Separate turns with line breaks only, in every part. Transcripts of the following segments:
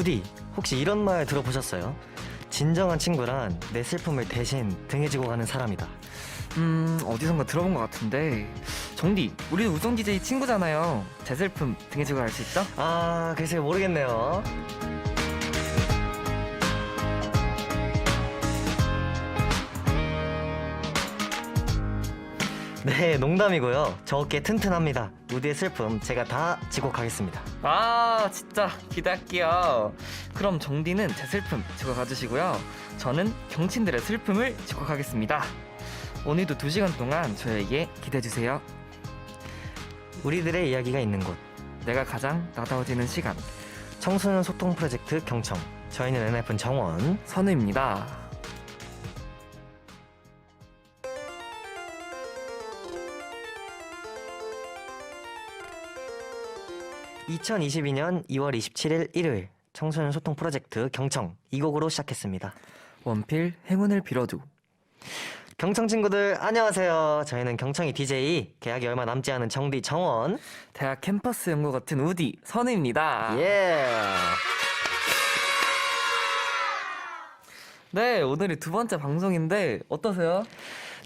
우디, 혹시 이런 말 들어보셨어요? 진정한 친구란 내 슬픔을 대신 등에 지고 가는 사람이다.
어디선가 들어본 것 같은데. 정디, 우리 우정 DJ 친구잖아요. 제 슬픔 등에 지고 갈 수 있죠?
아, 글쎄요, 모르겠네요. 네, 농담이고요. 저 어깨 튼튼합니다. 우디의 슬픔 제가 다 지고 가겠습니다.
아, 진짜 기대할게요. 그럼 정디는 제 슬픔 지고 가주시고요. 저는 경친들의 슬픔을 지고 가겠습니다. 오늘도 2시간 동안 저에게 기대해주세요.
우리들의 이야기가 있는 곳,
내가 가장 나다워지는 시간,
청소년 소통 프로젝트 경청. 저희는 NF는 정원.
선우입니다.
2022년 2월 27일 일요일 청소년 소통 프로젝트 경청 이 곡으로 시작했습니다.
원필 행운을 빌어줘.
경청 친구들 안녕하세요. 저희는 경청이 DJ, 계약이 얼마 남지 않은 정디 정원.
대학 캠퍼스 연구 같은 우디 선우입니다.
예.
네, 오늘이 2번째 방송인데 어떠세요?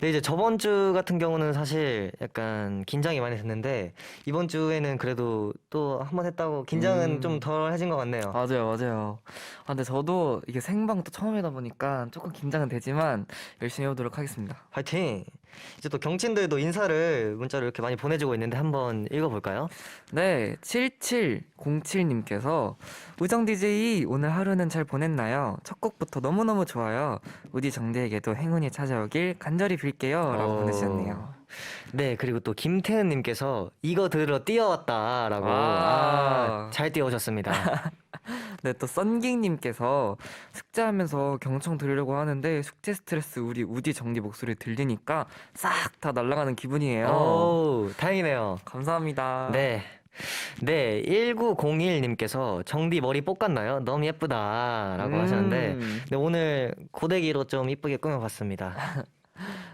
네, 이제 저번 주 같은 경우는 사실 약간 긴장이 많이 됐는데 이번 주에는 그래도 또 한 번 했다고 긴장은 좀 덜 해진 것 같네요.
맞아요. 아, 근데 저도 이게 생방 또 처음이다 보니까 조금 긴장은 되지만 열심히 해보도록 하겠습니다.
화이팅! 이제 또 경친들도 인사를 문자로 이렇게 많이 보내주고 있는데 한번 읽어볼까요?
네, 7707님께서 우정 DJ 오늘 하루는 잘 보냈나요? 첫 곡부터 너무너무 좋아요. 우디 정디에게도 행운이 찾아오길 간절히 빌게요. 라고 보내주셨네요.
네, 그리고 또 김태은님께서 이거 들으러 뛰어왔다라고 잘 뛰어오셨습니다.
네, 또 썬깅님께서 숙제하면서 경청 들으려고 하는데 숙제 스트레스 우리 우디 정디 목소리 들리니까 싹 다 날아가는 기분이에요.
오, 다행이네요.
감사합니다.
네. 네, 1901님께서 정디 머리 볶았나요? 너무 예쁘다라고 하셨는데 네, 오늘 고데기로 좀 이쁘게 꾸며봤습니다.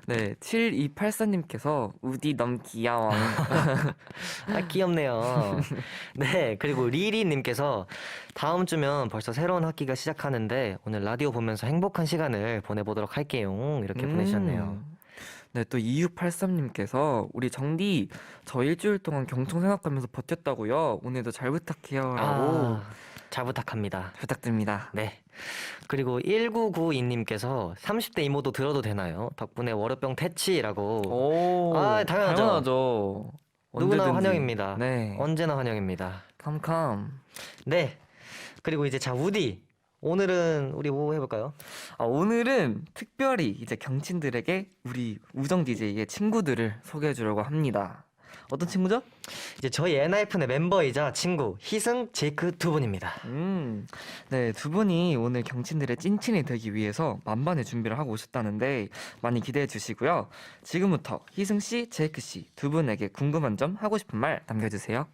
네, 7284님께서 우디 너무 귀여워.
아, 귀엽네요. 네, 그리고 리리님께서 다음 주면 벌써 새로운 학기가 시작하는데 오늘 라디오 보면서 행복한 시간을 보내보도록 할게요. 이렇게 보내주셨네요.
네, 또 2683님께서 우리 정디 저 일주일 동안 경청 생각하면서 버텼다고요. 오늘도 잘 부탁해요. 라고
잘 부탁합니다.
부탁드립니다.
네. 그리고 1992님께서 30대 이모도 들어도 되나요? 덕분에 월요병 퇴치라고.
오,
당연하죠. 누구나
언제든지.
환영입니다.
네.
언제나 환영입니다.
캄캄.
네. 그리고 이제 자, 우디. 오늘은 우리 뭐 해볼까요?
오늘은 특별히 이제 경친들에게 우리 우정 DJ의 친구들을 소개해 주려고 합니다. 어떤 친구죠?
이제 저희 엔하이픈의 멤버이자 친구 희승, 제이크 두 분입니다.
네, 2분이 오늘 경친들의 찐친이 되기 위해서 만반의 준비를 하고 오셨다는데 많이 기대해 주시고요. 지금부터 희승 씨, 제이크 씨 2분에게 궁금한 점, 하고 싶은 말 남겨주세요.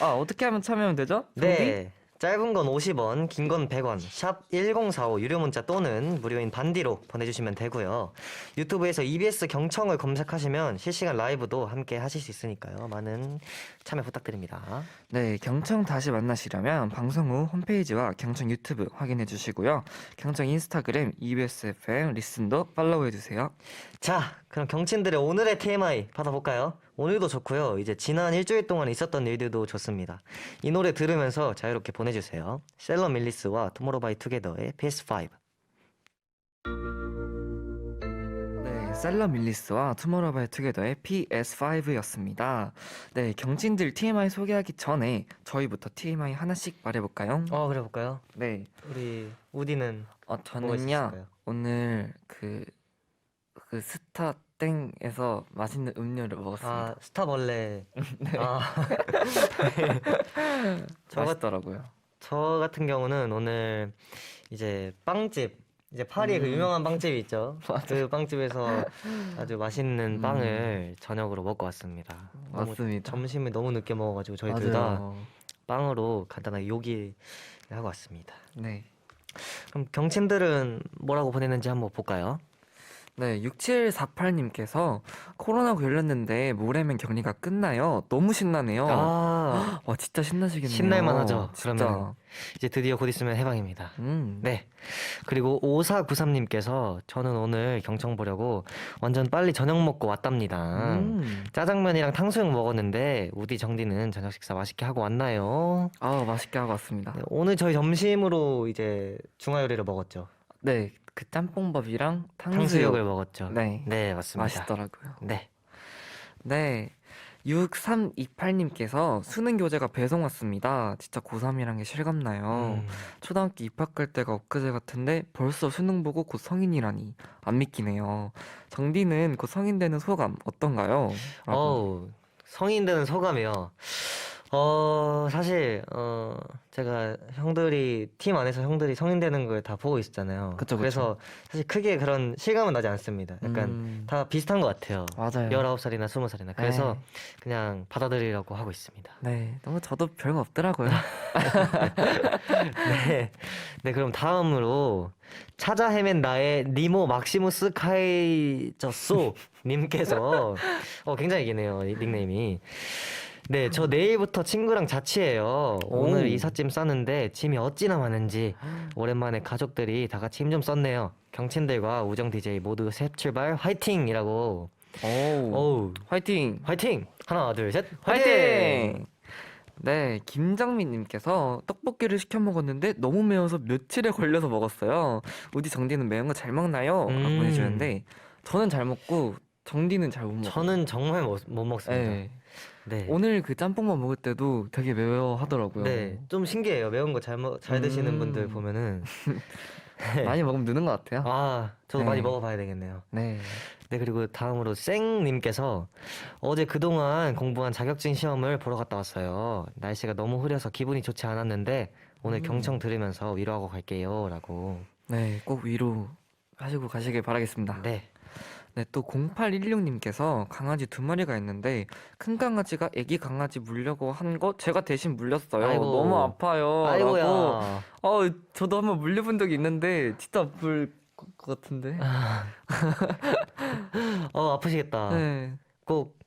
어떻게 하면 참여하면 되죠?
네. 짧은 건 50원, 긴 건 100원, 샵 1045 유료 문자 또는 무료인 반디로 보내주시면 되고요. 유튜브에서 EBS 경청을 검색하시면 실시간 라이브도 함께 하실 수 있으니까요. 많은 참여 부탁드립니다.
네, 경청 다시 만나시려면 방송 후 홈페이지와 경청 유튜브 확인해 주시고요. 경청 인스타그램, EBS FM 리슨도 팔로우해 주세요.
자, 그럼 경친들의 오늘의 TMI 받아볼까요? 오늘도 좋고요. 이제 지난 일주일 동안 있었던 일들도 좋습니다. 이 노래 들으면서 자유롭게 보내주세요. 셀러 밀리스와 투모로우바이투게더의 PS5.
네, 셀러 밀리스와 투모로우바이투게더의 PS5였습니다. 네, 경친들 TMI 소개하기 전에 저희부터 TMI 하나씩 말해볼까요?
그래 볼까요?
네,
우리 우디는
저는요
있을까요?
오늘 그 스타땡에서 맛있는 음료를 먹었습니다.
스타벌레.
네. 맛있더라고요.
저 같은 경우는 오늘 이제 빵집, 이제 파리에 그 유명한 빵집이 있죠. 그 빵집에서 아주 맛있는 빵을 저녁으로 먹고 왔습니다.
맞습니다.
점심을 너무 늦게 먹어가지고 저희 둘 다
맞아요.
빵으로 간단하게 요기를 하고 왔습니다.
네.
그럼 경친들은 뭐라고 보냈는지 한번 볼까요?
네, 6748님께서 코로나 걸렸는데 모레면 격리가 끝나요. 너무 신나네요.
아,
와, 진짜 신나시겠네요.
신날만 하죠.
진짜.
그러면 이제 드디어 곧 있으면 해방입니다.
음.
네. 그리고 5493님께서 저는 오늘 경청 보려고 완전 빨리 저녁 먹고 왔답니다. 짜장면이랑 탕수육 먹었는데 우디 정디는 저녁 식사 맛있게 하고 왔나요?
아, 맛있게 하고 왔습니다.
네, 오늘 저희 점심으로 이제 중화 요리를 먹었죠.
네, 그 짬뽕밥이랑 탕수육.
탕수육을 먹었죠.
네,
네, 맞습니다.
맛있더라고요.
네.
네, 6328님께서 수능 교재가 배송 왔습니다. 진짜 고3이란 게 실감나요.
음.
초등학교 입학할 때가 엊그제 같은데 벌써 수능 보고 곧 성인이라니 안 믿기네요. 정디는 곧 성인 되는 소감 어떤가요? 라고.
어우, 성인 되는 소감이요. 사실, 제가 팀 안에서 형들이 성인 되는 걸 다 보고 있었잖아요.
그쵸, 그쵸.
그래서 사실 크게 그런 실감은 나지 않습니다. 약간 다 비슷한 것 같아요.
맞아요.
19살이나 20살이나. 그래서
네.
그냥 받아들이려고 하고 있습니다.
네, 너무 저도 별거 없더라고요.
네. 네, 그럼 다음으로 찾아 헤맨 나의 니모 막시무스 카이저소 님께서 굉장히 기네요. 이 닉네임이. 네, 저 내일부터 친구랑 자취해요. 오늘
오.
이삿짐 싸는데 짐이 어찌나 많은지 오랜만에 가족들이 다 같이 힘 좀 썼네요. 경친들과 우정 DJ 모두 새 출발 화이팅이라고.
오,
어우,
화이팅!
화이팅! 하나, 둘, 셋, 화이팅!
화이팅! 네, 김정민님께서 떡볶이를 시켜 먹었는데 너무 매워서 며칠에 걸려서 먹었어요. 우디 정디는 매운 거 잘 먹나요? 라고
음.
보내주셨는데 저는 잘 먹고 정디는 잘 못 먹어요.
저는 정말 못 먹습니다.
네.
네.
오늘 그 짬뽕만 먹을 때도 되게 매워 하더라고요.
네, 좀 신기해요. 매운 거 잘 드시는
음.
분들 보면은.
많이 먹으면 느는 것 같아요.
아, 저도
네.
많이 먹어봐야 되겠네요.
네.
네, 그리고 다음으로 쌩님께서 어제 그동안 공부한 자격증 시험을 보러 갔다 왔어요. 날씨가 너무 흐려서 기분이 좋지 않았는데 오늘 경청 들으면서 위로하고 갈게요. 라고.
네, 꼭 위로 하시고 가시길 바라겠습니다.
네.
네, 또 0816님께서 강아지 2마리가 있는데 큰 강아지가 애기 강아지 물려고 한 거 제가 대신 물렸어요.
아이고.
너무 아파요.
아이고야.
라고. 저도 한번 물려본 적이 있는데 진짜 아플 것 같은데.
아프시겠다.
네.
꼭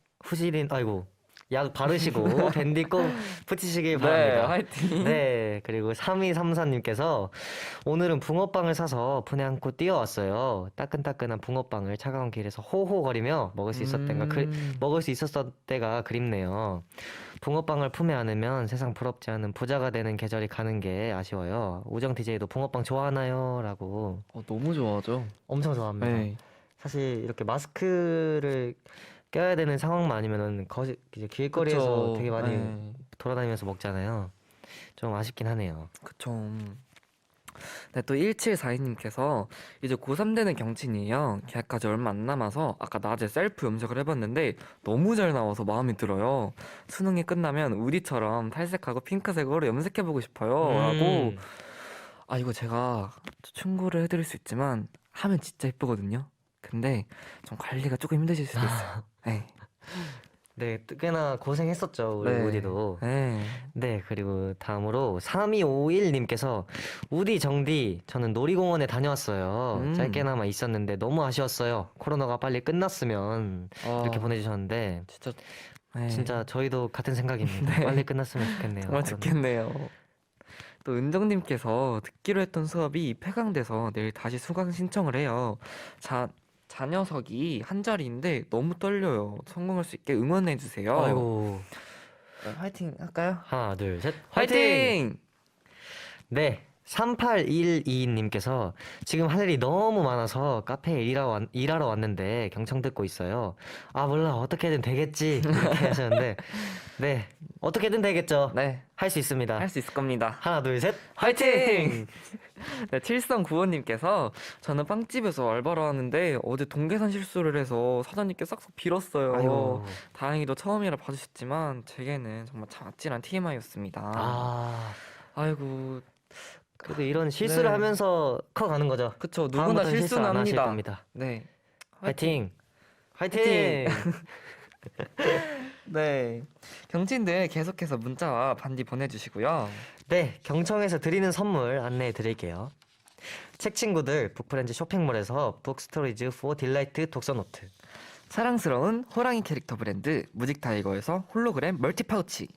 아이고. 약 바르시고 밴디 꼭 붙이시길
네,
바랍니다.
화이팅.
네, 그리고 3234님께서 오늘은 붕어빵을 사서 푸네 안고 뛰어왔어요. 따끈따끈한 붕어빵을 차가운 길에서 호호거리며 먹을 수 있었던 때가 그립네요. 붕어빵을 품에 안으면 세상 부럽지 않은 부자가 되는 계절이 가는 게 아쉬워요. 우정 DJ도 붕어빵 좋아하나요? 라고.
너무 좋아하죠.
엄청 좋아합니다.
네.
사실 이렇게 마스크를 껴야 되는 상황만 아니면은 이제 길거리에서
그쵸.
되게 많이
네.
돌아다니면서 먹잖아요. 좀 아쉽긴 하네요.
그쵸. 네, 또 1742님께서 이제 고3 되는 경친이에요. 계약까지 얼마 안 남아서 아까 낮에 셀프 염색을 해봤는데 너무 잘 나와서 마음에 들어요. 수능이 끝나면 우디처럼 탈색하고 핑크색으로 염색해보고 싶어요. 라고. 이거 제가 충고를 해드릴 수 있지만 하면 진짜 예쁘거든요. 근데 좀 관리가 조금 힘드실 수도 있어요. 네.
네, 꽤나 고생했었죠, 우리
네.
우디도.
네.
네, 그리고 다음으로 3251님께서 우디 정디 저는 놀이공원에 다녀왔어요. 짧게나마 있었는데 너무 아쉬웠어요. 코로나가 빨리 끝났으면 이렇게 보내주셨는데
진짜. 네.
진짜 저희도 같은 생각입니다.
네.
빨리 끝났으면 좋겠네요.
정말
코로나.
좋겠네요. 또 은정님께서 듣기로 했던 수업이 폐강돼서 내일 다시 수강 신청을 해요. 자녀석이 한 자리인데 너무 떨려요. 성공할 수 있게 응원해 주세요.
아이고.
화이팅 할까요?
하나, 둘, 셋.
화이팅!
네. 3812님께서 지금 할 일이 너무 많아서 카페에 일하러 왔는데 경청 듣고 있어요. 아, 몰라. 어떻게든 되겠지. 이렇게 하셨는데. 네. 어떻게든 되겠죠.
네,
할 수 있습니다.
할 수 있을 겁니다.
하나, 둘, 셋.
화이팅! 네, 7395님께서 저는 빵집에서 알바를 하는데 어제 동계산 실수를 해서 사장님께 싹싹 빌었어요.
아이고.
다행히도 처음이라 봐주셨지만 제게는 정말 아찔한 TMI였습니다. 아이고,
그래도 이런 실수를
네.
하면서 커가는 거죠.
그쵸. 누구나
다음부터는 실수
실수는
안 하실
합니다.
겁니다.
네.
화이팅! 화이팅!
네. 경친들 계속해서 문자와 반디 보내주시고요.
네, 경청에서 드리는 선물 안내해 드릴게요. 책 친구들 북프렌즈 쇼핑몰에서 북스토리즈 4 딜라이트 독서 노트.
사랑스러운 호랑이 캐릭터 브랜드 무직타이거에서 홀로그램 멀티 파우치.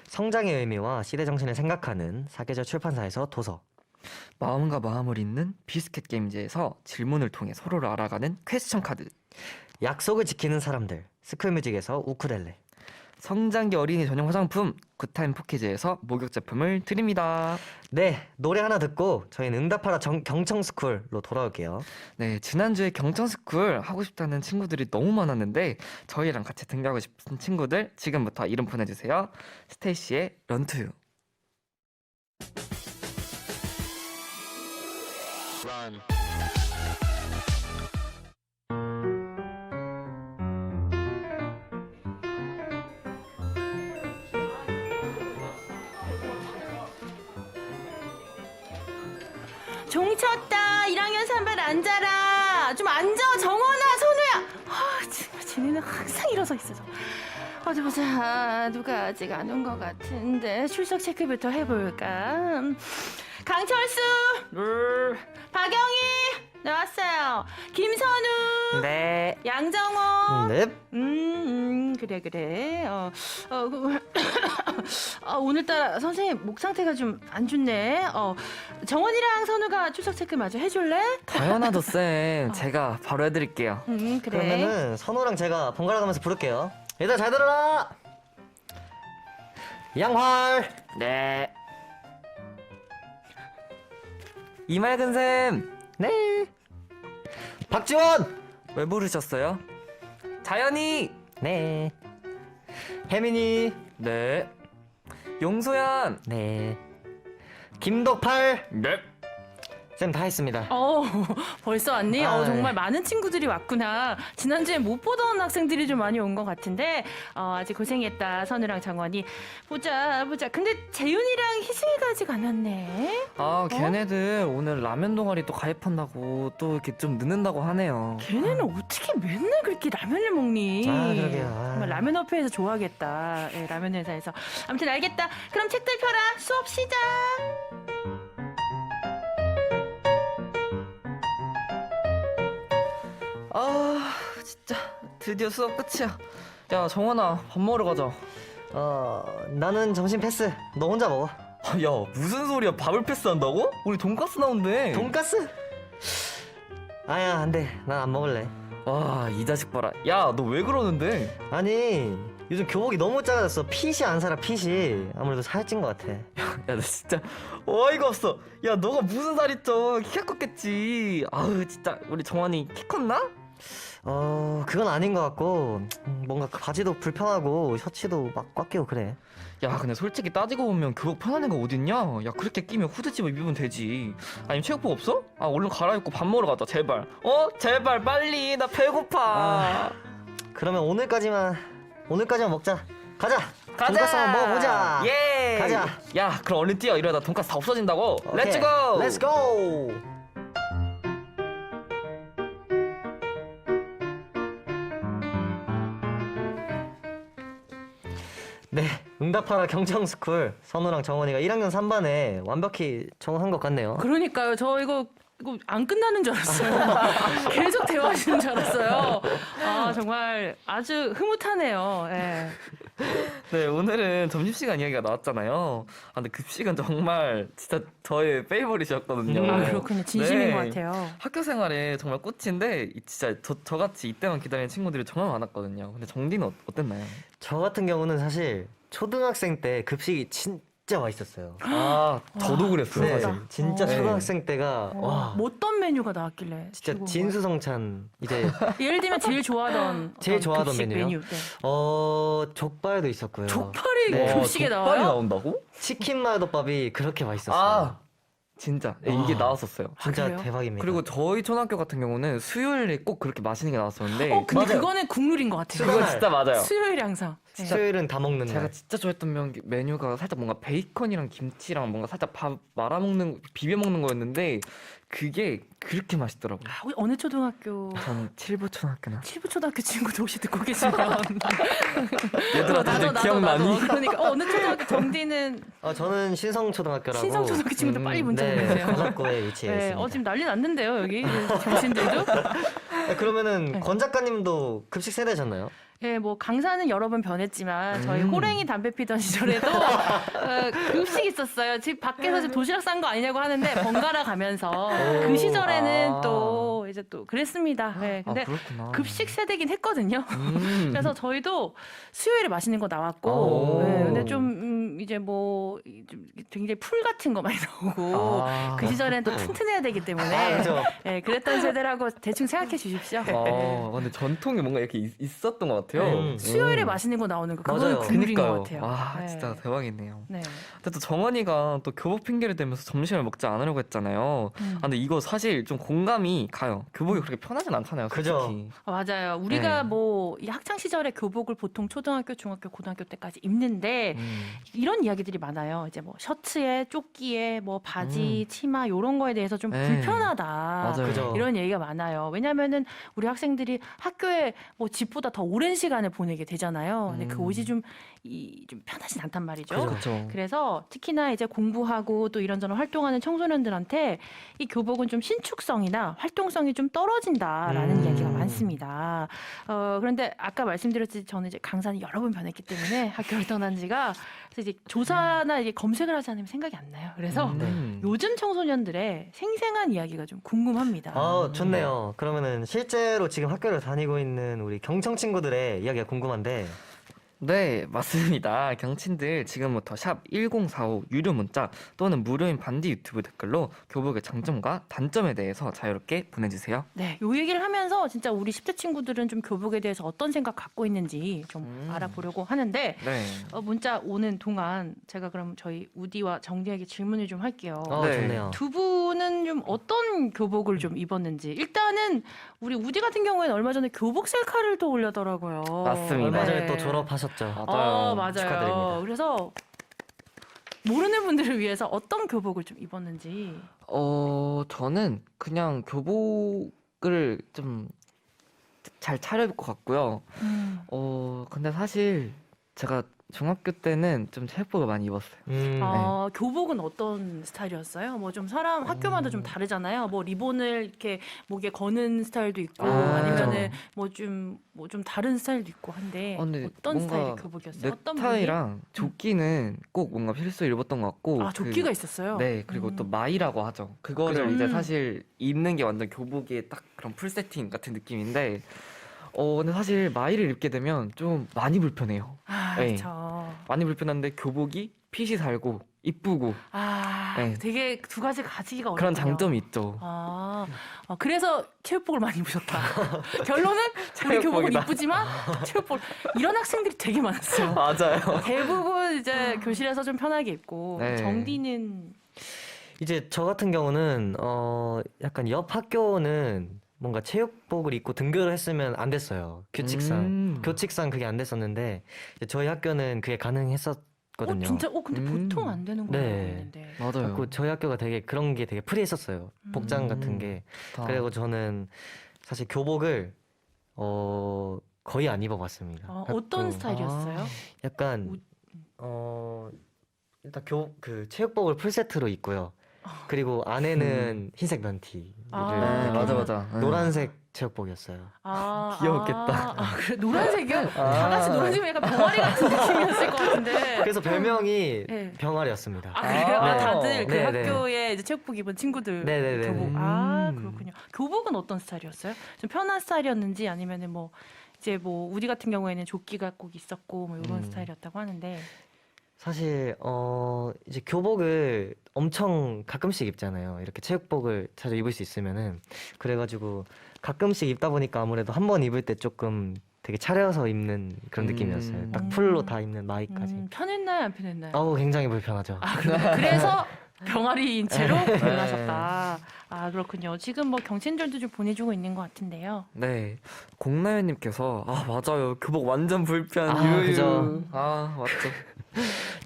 성장의 의미와 시대 정신을 생각하는 사계절 출판사에서 도서.
마음과 마음을 잇는 비스켓 게임즈에서 질문을 통해 서로를 알아가는 퀘스천 카드.
약속을 지키는 사람들 스쿨뮤직에서 우쿨렐레.
성장기 어린이 전용 화장품 굿타임 포키즈에서 목욕 제품을 드립니다.
네, 노래 하나 듣고 저희는 응답하라 경청스쿨로 돌아올게요.
네, 지난주에 경청스쿨 하고 싶다는 친구들이 너무 많았는데 저희랑 같이 등교하고 싶은 친구들 지금부터 이름 보내주세요. 스테이시의 런투유.
종 쳤다. 1학년 3반 앉아라. 좀 앉아. 정원아, 선우야. 정말 쟤네는 항상 일어서 있어. 어디 보자. 누가 아직 안 온 것 같은데 출석 체크부터 해볼까. 강철수. 박영희. 나왔어요. 김선우.
네.
양정원.
넵.
그래. 오늘따라 선생님 목 상태가 좀 안 좋네. 정원이랑 선우가 출석 체크 마저 해줄래?
당연하죠 쌤. 제가 바로 해드릴게요.
그래.
그러면은 선우랑 제가 번갈아 가면서 부를게요. 얘들아 잘 들어라. 양활.
네. 이말근 쌤.
네. 박지원.
왜 부르셨어요? 자연이.
네. 혜민이.
네. 용소연.
네. 김덕팔.
네.
쌤 다 했습니다.
벌써 왔니?
아,
정말 많은 친구들이 왔구나. 지난주에 못 보던 학생들이 좀 많이 온 것 같은데 아직 고생했다. 선우랑 정원이. 보자. 근데 재윤이랑 희승이가 아직 안 왔네.
걔네들 오늘 라면 동아리 또 가입한다고 또 이렇게 좀 늦는다고 하네요.
걔네는 어떻게 맨날 그렇게 라면을 먹니?
그러게요.
정말 라면 업회에서 좋아하겠다. 예, 라면 회사에서. 아무튼 알겠다. 그럼 책들 펴라. 수업 시작.
진짜 드디어 수업 끝이야. 야 정원아 밥 먹으러 가자.
나는 점심 패스. 너 혼자 먹어.
야 무슨 소리야, 밥을 패스한다고? 우리 돈가스 나온대.
돈가스? 아야 안 돼. 난 안 먹을래.
이 자식 봐라. 야 너 왜 그러는데?
아니 요즘 교복이 너무 작아졌어. 핏이 안 살아 핏이. 아무래도 살찐 것 같아.
야 너 진짜 어이가 없어. 야 너가 무슨 살이 쪄. 키가 컸겠지. 진짜 우리 정원이 키 컸나?
그건 아닌 것 같고 뭔가 바지도 불편하고 셔츠도 막 꽉 끼고 그래.
야 근데 솔직히 따지고 보면 교복 편한 애가 어딨냐? 야 그렇게 끼면 후드 집어 입으면 되지. 아니면 체육복 없어? 얼른 갈아입고 밥 먹으러 가자 제발. 제발 빨리 나 배고파.
그러면 오늘까지만 먹자. 가자. 돈가스 한번 먹어보자.
예.
가자.
야 그럼 얼른 뛰어. 이러다 돈가스 다 없어진다고.
오케이.
렛츠고.
렛츠고. 네, 응답하라 경청스쿨 선우랑 정원이가 1학년 3반에 완벽히 적응한 것 같네요.
그러니까요. 저 이거 안 끝나는 줄 알았어요. 계속 대화하시는 줄 알았어요. 정말 아주 흐뭇하네요. 예.
네 오늘은 점심시간 이야기가 나왔잖아요. 근데 급식은 정말 진짜 저의 페이보릿이었거든요.
그렇군요. 진심인
네.
것 같아요.
학교 생활에 정말 꽃인데 진짜 저같이 이때만 기다리는 친구들이 정말 많았거든요. 근데 정디는 어땠나요?
저 같은 경우는 사실 초등학생 때 급식이 진짜 맛있었어요.
저도 그랬어요.
네,
사실.
진짜
네.
초등학생 때가 와
뭐 어떤 메뉴가 나왔길래?
진짜
최고인
진수성찬 이제
거예요? 예를 들면 제일 좋아하던
제일
어떤
좋아하던
급식
메뉴요?
메뉴. 네.
족발도 있었고요.
족발이
네.
급식에
족발이
나와요?
나온다고?
치킨 마요덮밥이 그렇게 맛있었어요.
진짜 이게
와.
나왔었어요.
진짜
그래요?
대박입니다.
그리고 저희 초등학교 같은 경우는 수요일에 꼭 그렇게 맛있는 게 나왔었는데
근데
맞아요.
그거는 국룰인 것 같아요.
그거 진짜 맞아요.
수요일에 항상. 네.
수요일은 다 먹는
제가
날.
진짜 좋아했던 메뉴가 살짝 뭔가 베이컨이랑 김치랑 뭔가 살짝 밥 말아먹는 비벼 먹는 거였는데 그게 그렇게 맛있더라고요.
아, 어느 초등학교?
전 칠보초등학교나.
칠부초등학교 친구도 혹시 듣고 계시면
얘들아 다들 기억나니?
그러니까 어느 초등학교 정디는
저는 신성초등학교라고.
신성초등학교 친구들 빨리 문자
네,
보내세요.
관악구에 위치해
네,
있습니다.
지금 난리 났는데요 여기 정신들도.
그러면은
네.
권 작가님도 급식 세대셨나요?
예, 뭐 강사는 여러 번 변했지만 저희
음.
호랭이 담배 피던 시절에도 급식 있었어요. 집 밖에서 지금 도시락 싼 거 아니냐고 하는데 번갈아 가면서 그 시절에는
아.
또 이제 또 그랬습니다. 네, 근데
그렇구나.
급식 세대긴 했거든요. 그래서 저희도 수요일에 맛있는 거
오.
나왔고, 네, 근데 좀 이제 좀 굉장히 풀 같은 거 많이 나오고 그 시절엔 또 튼튼해야 되기 때문에
그죠.
네, 그랬던 세대라고 대충 생각해 주십시오. 네.
근데 전통이 뭔가 이렇게 있었던 것 같아요.
수요일에 맛있는 거 나오는 거 그거는
맞아요.
국룰인 것
그니까요.
같아요.
와
네.
진짜 대박이네요.
네.
근데 또 정원이가 또 교복 핑계를 대면서 점심을 먹지 않으려고 했잖아요. 근데 이거 사실 좀 공감이 가요. 교복이 그렇게 편하진 않잖아요.
그죠.
솔직히.
맞아요. 우리가
네.
뭐 이 학창 시절에 교복을 보통 초등학교, 중학교, 고등학교 때까지 입는데 이런 이야기들이 많아요. 이제 뭐 셔츠에 조끼에 뭐 바지, 치마 이런 거에 대해서 좀
네.
불편하다.
맞아요.
그죠.
이런 얘기가 많아요. 왜냐면은 우리 학생들이 학교에 뭐 집보다 더 오랜 시간을 보내게 되잖아요. 근데 그 옷이 좀 편하진 않단 말이죠.
그죠.
그렇죠.
그래서 특히나 이제 공부하고 또 이런저런 활동하는 청소년들한테 이 교복은 좀 신축성이나 활동성이 좀 떨어진다라는 이야기가 많습니다. 그런데 아까 말씀드렸듯이 저는 이제 강사는 여러 번 변했기 때문에 학교를 떠난 지가 그래서 이제 조사나 이제 검색을 하지 않으면 생각이 안 나요. 그래서 요즘 청소년들의 생생한 이야기가 좀 궁금합니다.
좋네요. 그러면은 실제로 지금 학교를 다니고 있는 우리 경청 친구들의 이야기가 궁금한데.
네, 맞습니다. 경친들 지금부터 샵 1045 유료 문자 또는 무료인 반디 유튜브 댓글로 교복의 장점과 단점에 대해서 자유롭게 보내주세요.
네, 요 얘기를 하면서 진짜 우리 10대 친구들은 좀 교복에 대해서 어떤 생각 갖고 있는지 좀 알아보려고 하는데
네.
문자 오는 동안 제가 그럼 저희 우디와 정디에게 질문을 좀 할게요.
네.
좋네요.
두 분은 좀 어떤 교복을 좀 입었는지 일단은 우리 우디 같은 경우에는 얼마 전에 교복 셀카를 또 올렸더라고요.
맞습니다.
얼마 전에
네.
또 졸업하셨죠.
맞아요.
축하드립니다.
그래서 모르는 분들을 위해서 어떤 교복을 좀 입었는지.
저는 그냥 교복을 좀 잘 차려입고 갔고요. 근데 사실 제가 중학교 때는 좀 체육복을 많이 입었어요.
교복은 어떤 스타일이었어요? 뭐 좀 사람 학교마다 좀 다르잖아요. 뭐 리본을 이렇게 목에 거는 스타일도 있고 아니면은 뭐 좀 다른 스타일도 있고 한데
근데
어떤
뭔가
스타일의 교복이었어요? 어떤 분이?
넥타이랑 조끼는 꼭 뭔가 필수 입었던 것 같고
조끼가 있었어요.
네, 그리고 또 마이라고 하죠. 그거를
그죠.
이제 사실 입는 게 완전 교복의 딱 그런 풀 세팅 같은 느낌인데 근데 사실 마이를 입게 되면 좀 많이 불편해요. 네.
그렇죠.
많이 불편한데 교복이 핏이 살고 이쁘고 네.
되게 두 가지 가지기가 어렵군요.
그런 장점이 있죠.
그래서 체육복을 많이 입으셨다. 결론은 우리 교복은
체육복이다.
이쁘지만 체육복 이런 학생들이 되게 많았어요.
맞아요.
대부분 이제 교실에서 좀 편하게 입고
네.
정디는
이제 저 같은 경우는 약간 옆 학교는 뭔가 체육복을 입고 등교를 했으면 안 됐어요. 규칙상. 교칙상 그게 안 됐었는데 이제 저희 학교는 그게 가능했었거든요.
진짜 근데 보통 안 되는 걸로 알고
네.
있는데.
맞아요.
그래갖고 저희 학교가 되게 그런 게 되게 프리했었어요. 복장 같은 게.
다.
그리고 저는 사실 교복을 거의 안 입어봤습니다.
어떤
갖고
스타일이었어요?
약간 일단 그 체육복을 풀 세트로 입고요. 그리고 안에는 흰색 면티를
네,
입고
맞아.
노란색 체육복이었어요.
귀여웠겠다.
그래, 노란색이요? 다 같이 노란색이면 약간 병아리 같은 느낌이었을 것 같은데.
그래서 별명이
네.
병아리였습니다.
그래요?
네.
다들 그
네, 네.
학교에 이제 체육복 입은 친구들
네네네.
교복. 그렇군요. 교복은 어떤 스타일이었어요? 좀 편한 스타일이었는지 아니면은 뭐 이제 뭐 우디 같은 경우에는 조끼가 꼭 있었고 뭐 이런 스타일이었다고 하는데.
사실 이제 교복을 엄청 가끔씩 입잖아요. 이렇게 체육복을 자주 입을 수 있으면은 그래가지고 가끔씩 입다 보니까 아무래도 한 번 입을 때 조금 되게 차려서 입는 그런 느낌이었어요. 딱 풀로 다 입는 마이까지.
편했나요, 안 편했나요?
굉장히 불편하죠.
그래서 병아리인 채로 변하셨다. 그렇군요. 지금 뭐 경친들도 좀 보내주고 있는 것 같은데요.
네, 공나연님께서 맞아요 교복 완전 불편
그죠.
맞죠.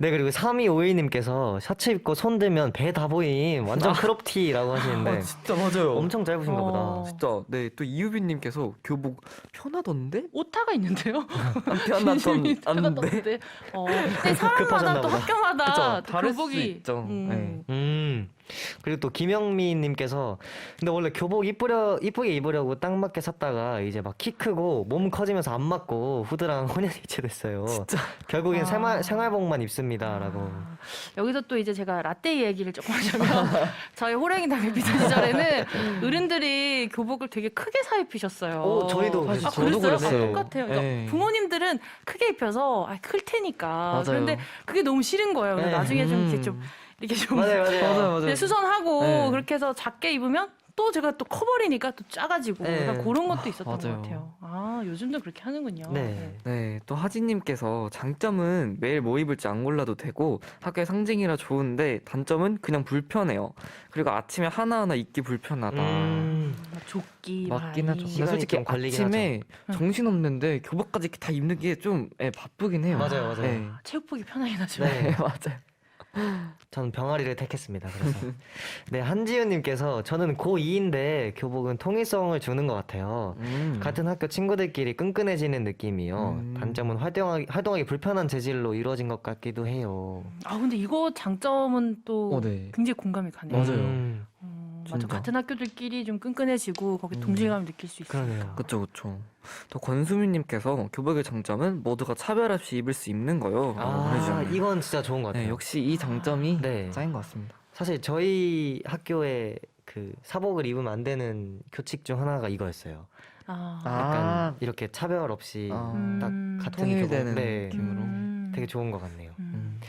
네, 그리고 3252님께서 셔츠 입고 손 들면 배 다 보임. 완전 크롭티라고 하시는데
진짜 맞아요.
엄청 짧으신가
어.
보다.
진짜 네, 또 이유빈님께서 교복 편하던데?
오타가 있는데요.
편하던데?
편하던데. 근데 사람마다
급하셨나
또
보다.
학교마다
그쵸,
또
다를 수
교복이
있죠. 네.
그리고 또 김영미님께서 근데 원래 교복 이쁘게 입으려고 딱 맞게 샀다가 이제 막 키 크고 몸 커지면서 안 맞고 후드랑 혼연일체됐어요.
진짜.
결국엔
아.
생활복만 입습니다라고.
아, 여기서 또 이제 제가 라떼 얘기를 조금 하자면 저희 호랭이 당일 비서 시절에는 어른들이 교복을 되게 크게 사 입히셨어요.
저희도
사실
아,
저도
그랬어요?
그랬어요.
똑같아요. 그러니까
네.
부모님들은 크게 입혀서 클 테니까.
맞아요.
그런데 그게 너무 싫은 거예요. 그래서
네.
나중에 좀 이렇게 좀
맞아요.
맞아요.
네, 수선하고
네.
그렇게 해서 작게 입으면 또 제가 또 커버리니까 또 작아지고
네.
약간 그런 것도 있었던
맞아요.
것 같아요. 아, 요즘도 그렇게 하는군요.
네.
네, 또 하진님께서 장점은 매일 뭐 입을지 안 골라도 되고 학교의 상징이라 좋은데 단점은 그냥 불편해요. 그리고 아침에 하나하나 입기 불편하다.
조끼,
맞긴 하죠. 근데
시간이
솔직히
좀 걸리긴
아침에
하죠.
정신 없는데 교복까지 이렇게 다 입는 게 좀 바쁘긴 해요.
맞아요, 맞아요.
네,
체육복이 편하긴 하죠.
네.
네, 맞아요.
저는 병아리를 택했습니다. 그래서 네, 한지윤님께서 저는 고2인데 교복은 통일성을 주는 것 같아요. 같은 학교 친구들끼리 끈끈해지는 느낌이요. 단점은 활동하기 불편한 재질로 이루어진 것 같기도 해요.
아, 근데 이거 장점은 또
네.
굉장히 공감이 가네요.
맞아요.
맞아.
진짜.
같은 학교들끼리 좀 끈끈해지고 거기 동질감을 느낄 수 있으니까.
그러네요.
그쵸, 그쵸. 또 권수민님께서 교복의 장점은 모두가 차별 없이 입을 수 입는 거요.
이건 진짜 좋은 것 같아요.
네, 역시 이 장점이
네.
짱인 것 같습니다.
사실 저희 학교에 그 사복을 입으면 안 되는 교칙 중 하나가 이거였어요.
아,
약간 이렇게 차별 없이 딱 같은
통일되는
교복. 네,
느낌으로.
되게 좋은 것 같네요.
음.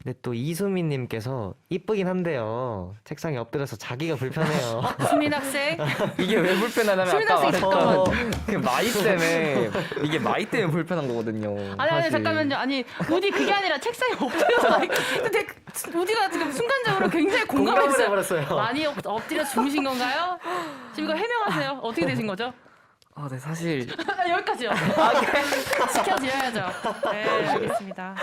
근데 또 이수민님께서 이쁘긴 한데요. 책상에 엎드려서 자기가 불편해요.
수민 학생.
이게 왜 불편하냐면
수민
아까
학생
말했던
잠깐만.
그 마이 때문에 이게 마이 때문에 불편한 거거든요.
아니
사실.
잠깐만요. 아니 우디 그게 아니라 책상에 엎드려서 근데 우디가 지금 순간적으로 굉장히
공감을
공감했어요.
해버렸어요.
많이 엎드려 주무신 건가요? 지금 이거 해명하세요. 어떻게 되신 거죠?
아, 네, 사실
여기까지요. 지켜드려야죠. 네, 알겠습니다.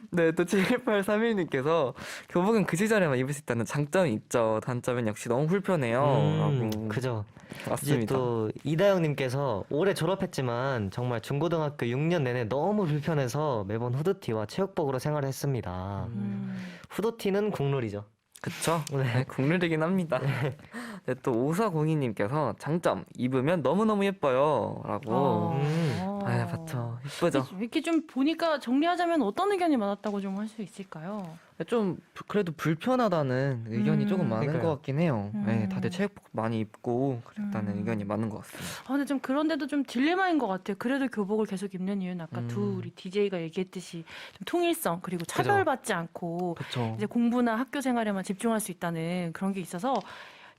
네.
네, 또 7831님께서 교복은 그 시절에만 입을 수 있다는 장점이 있죠. 단점은 역시 너무 불편해요. 라고.
그죠. 이제
맞습니다.
또 이다영님께서 올해 졸업했지만 정말 중고등학교 6년 내내 너무 불편해서 매번 후드티와 체육복으로 생활을 했습니다. 후드티는 국룰이죠.
그쵸? 네, 국룰이긴 합니다. 네, 또 5402님께서 장점 입으면 너무너무 예뻐요. 라고. 아, 맞죠. 예쁘죠.
이렇게 좀 보니까 정리하자면 어떤 의견이 많았다고 좀 할 수 있을까요?
좀 그래도 불편하다는 의견이 조금 많은
그러니까요.
것 같긴 해요. 네,
음.
다들 체육복 많이 입고 그랬다는
음.
의견이 많은 것 같습니다.
근데 좀 그런데도 좀 딜레마인 것 같아요. 그래도 교복을 계속 입는 이유는 아까 우리 DJ가 얘기했듯이 좀 통일성 그리고 차별받지 않고
그렇죠.
이제 공부나 학교 생활에만 집중할 수 있다는 그런 게 있어서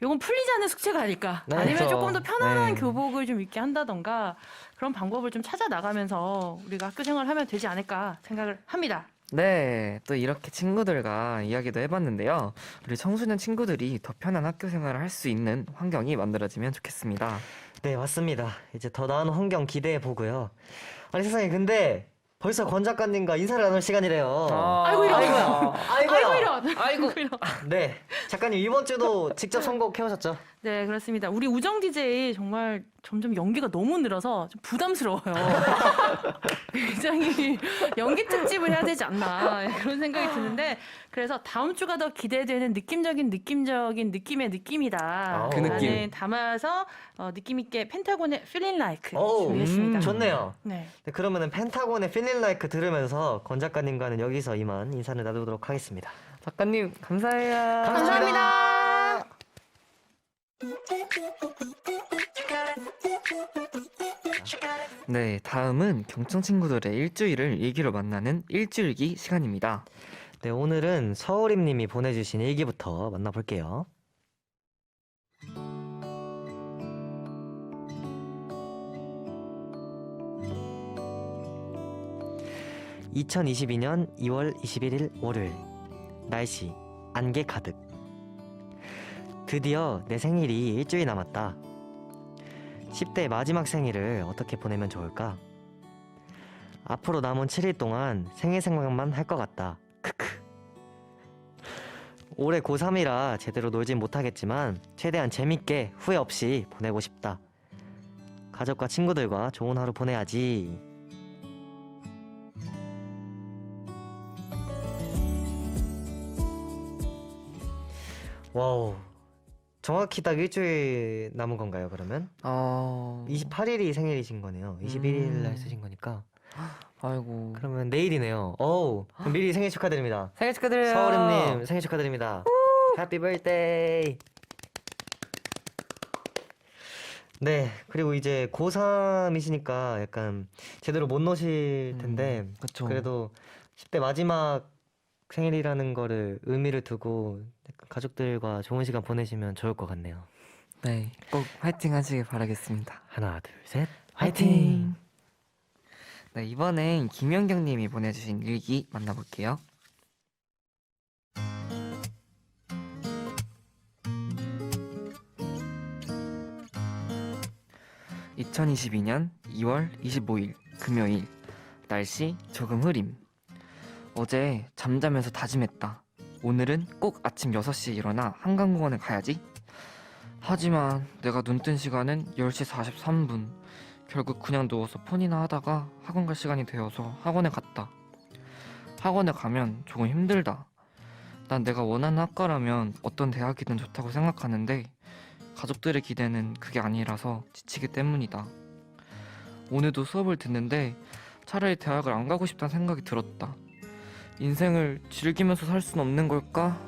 이건 풀리지 않는 숙제가 아닐까.
네,
아니면
그렇죠.
조금 더 편안한
네.
교복을 좀 입게 한다던가 그런 방법을 좀 찾아 나가면서 우리가 학교 생활을 하면 되지 않을까 생각을 합니다.
네, 또 이렇게 친구들과 이야기도 해봤는데요. 우리 청소년 친구들이 더 편한 학교 생활을 할 수 있는 환경이 만들어지면 좋겠습니다.
네, 맞습니다. 이제 더 나은 환경 기대해 보고요. 아니 세상에 근데 벌써 권 작가님과 인사를 나눌 시간이래요.
아이고 이런.
아이고야.
아이고 이런.
아이고.
이런.
네, 작가님 이번 주도 직접 선곡해 오셨죠?
네, 그렇습니다. 우리 우정 DJ 정말 점점 연기가 너무 늘어서 좀 부담스러워요. 굉장히 연기 특집을 해야 되지 않나 그런 생각이 드는데 그래서 다음 주가 더 기대되는 느낌적인 느낌의 느낌이다.
그
느낌.
라는 담아서 느낌 있게 펜타곤의 Feeling Like
오,
준비했습니다.
좋네요.
네.
네, 그러면은 펜타곤의 Feeling Like 들으면서 권 작가님과는 여기서 이만 인사를 나누도록 하겠습니다.
작가님, 감사해요.
감사합니다.
네, 다음은 경청 친구들의 일주일을 일기로 만나는 일주일기 시간입니다.
네, 오늘은 서울임님이 보내주신 일기부터 만나볼게요. 2022년 2월 21일 월요일 날씨 안개 가득. 드디어 내 생일이 일주일 남았다. 10대 마지막 생일을 어떻게 보내면 좋을까? 앞으로 남은 7일 동안 생일 생각만 할 것 같다. 크크. 올해 고3이라 제대로 놀진 못하겠지만 최대한 재밌게 후회 없이 보내고 싶다. 가족과 친구들과 좋은 하루 보내야지. 와우. 정확히 딱 일주일 남은 건가요, 그러면? 28일이 생일이신 거네요. 21일 날 쓰신 거니까.
아이고.
그러면 내일이네요. 어우. 그럼 미리 생일 축하드립니다.
생일 축하드려요.
서울음님 생일 축하드립니다. 해피 birthday. 네, 그리고 이제 고3이시니까 약간 제대로 못 노실 텐데
그쵸.
그래도 10대 마지막 생일이라는 거를 의미를 두고 약간 가족들과 좋은 시간 보내시면 좋을 것 같네요.
네, 꼭 화이팅 하시길 바라겠습니다.
하나, 둘, 셋.
화이팅! 네, 이번엔 김연경님이 보내주신 일기 만나볼게요. 2022년 2월 25일 금요일. 날씨 조금 흐림. 어제 잠자면서 다짐했다. 오늘은 꼭 아침 6시에 일어나 한강공원에 가야지. 하지만 내가 눈 뜬 시간은 10시 43분. 결국 그냥 누워서 폰이나 하다가 학원 갈 시간이 되어서 학원에 갔다. 학원에 가면 조금 힘들다. 난 내가 원하는 학과라면 어떤 대학이든 좋다고 생각하는데 가족들의 기대는 그게 아니라서 지치기 때문이다. 오늘도 수업을 듣는데 차라리 대학을 안 가고 싶다는 생각이 들었다. 인생을 즐기면서 살 수는 없는 걸까?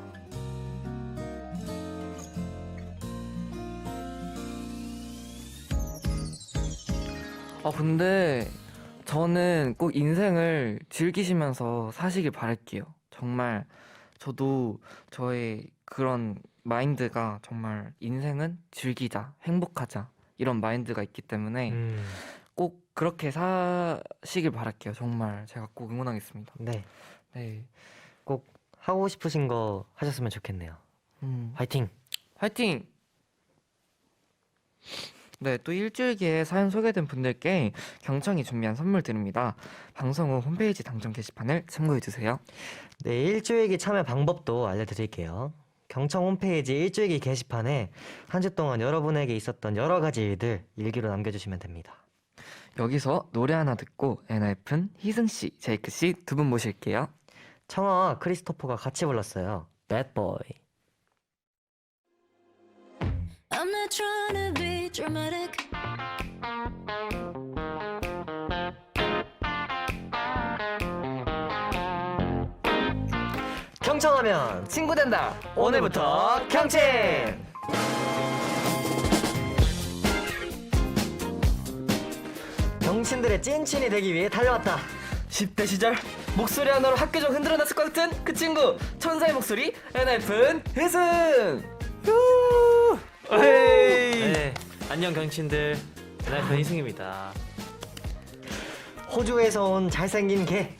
근데 저는 꼭 인생을 즐기시면서 사시길 바랄게요. 정말 저도 저의 그런 마인드가 정말 인생은 즐기자, 행복하자 이런 마인드가 있기 때문에 꼭 그렇게 사시길 바랄게요. 정말 제가 꼭 응원하겠습니다.
네,
네,
꼭 하고 싶으신 거 하셨으면 좋겠네요. 화이팅!
화이팅! 네, 또 일주일기에 사연 소개된 분들께 경청이 준비한 선물 드립니다. 방송 후 홈페이지 당첨 게시판을 참고해주세요.
네, 일주일기 참여 방법도 알려드릴게요. 경청 홈페이지 일주일기 게시판에 한 주 동안 여러분에게 있었던 여러 가지 일들 일기로 남겨주시면 됩니다.
여기서 노래 하나 듣고 엔하이픈 희승씨, 제이크씨 두 분 모실게요.
청아와 크리스토퍼가 같이 불렀어요. Bad Boy.
I'm not trying to be dramatic.
경청하면
친구 된다.
오늘부터 경친! 경친들의 찐친이 되기 위해 달려왔다.
10대 시절 목소리 하나로 학교 좀 흔들어놨을 것 같은 그 친구 천사의 목소리 엔하이픈 희승. 헤이.
네, 안녕 경친들, 엔하이픈 희승입니다.
호주에서 온 잘생긴 개,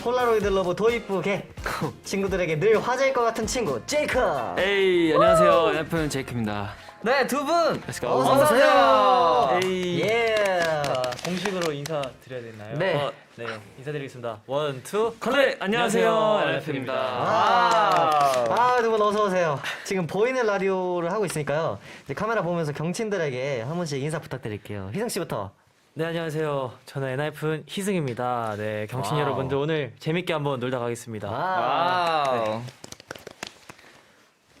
폴라로이드 러브 도입부 개, 친구들에게 늘 화제일 것 같은 친구 제이크.
에이, 안녕하세요, 엔하이픈 제이크입니다.
네, 두 분
Let's go.
어서 오세요.
에이.
예.
공식으로 인사드려야 되나요?
네.
네, 인사드리겠습니다. 원, 투,
네, 안녕하세요,
엔하이픈입니다.
두 분 어서 오세요. 지금 보이는 라디오를 하고 있으니까요. 이제 카메라 보면서 경친들에게 한 분씩 인사 부탁드릴게요. 희성 씨부터.
네, 안녕하세요. 저는 엔하이픈 희승입니다. 네, 경친
와우.
여러분들 오늘 재밌게 한번 놀다 가겠습니다.
와우.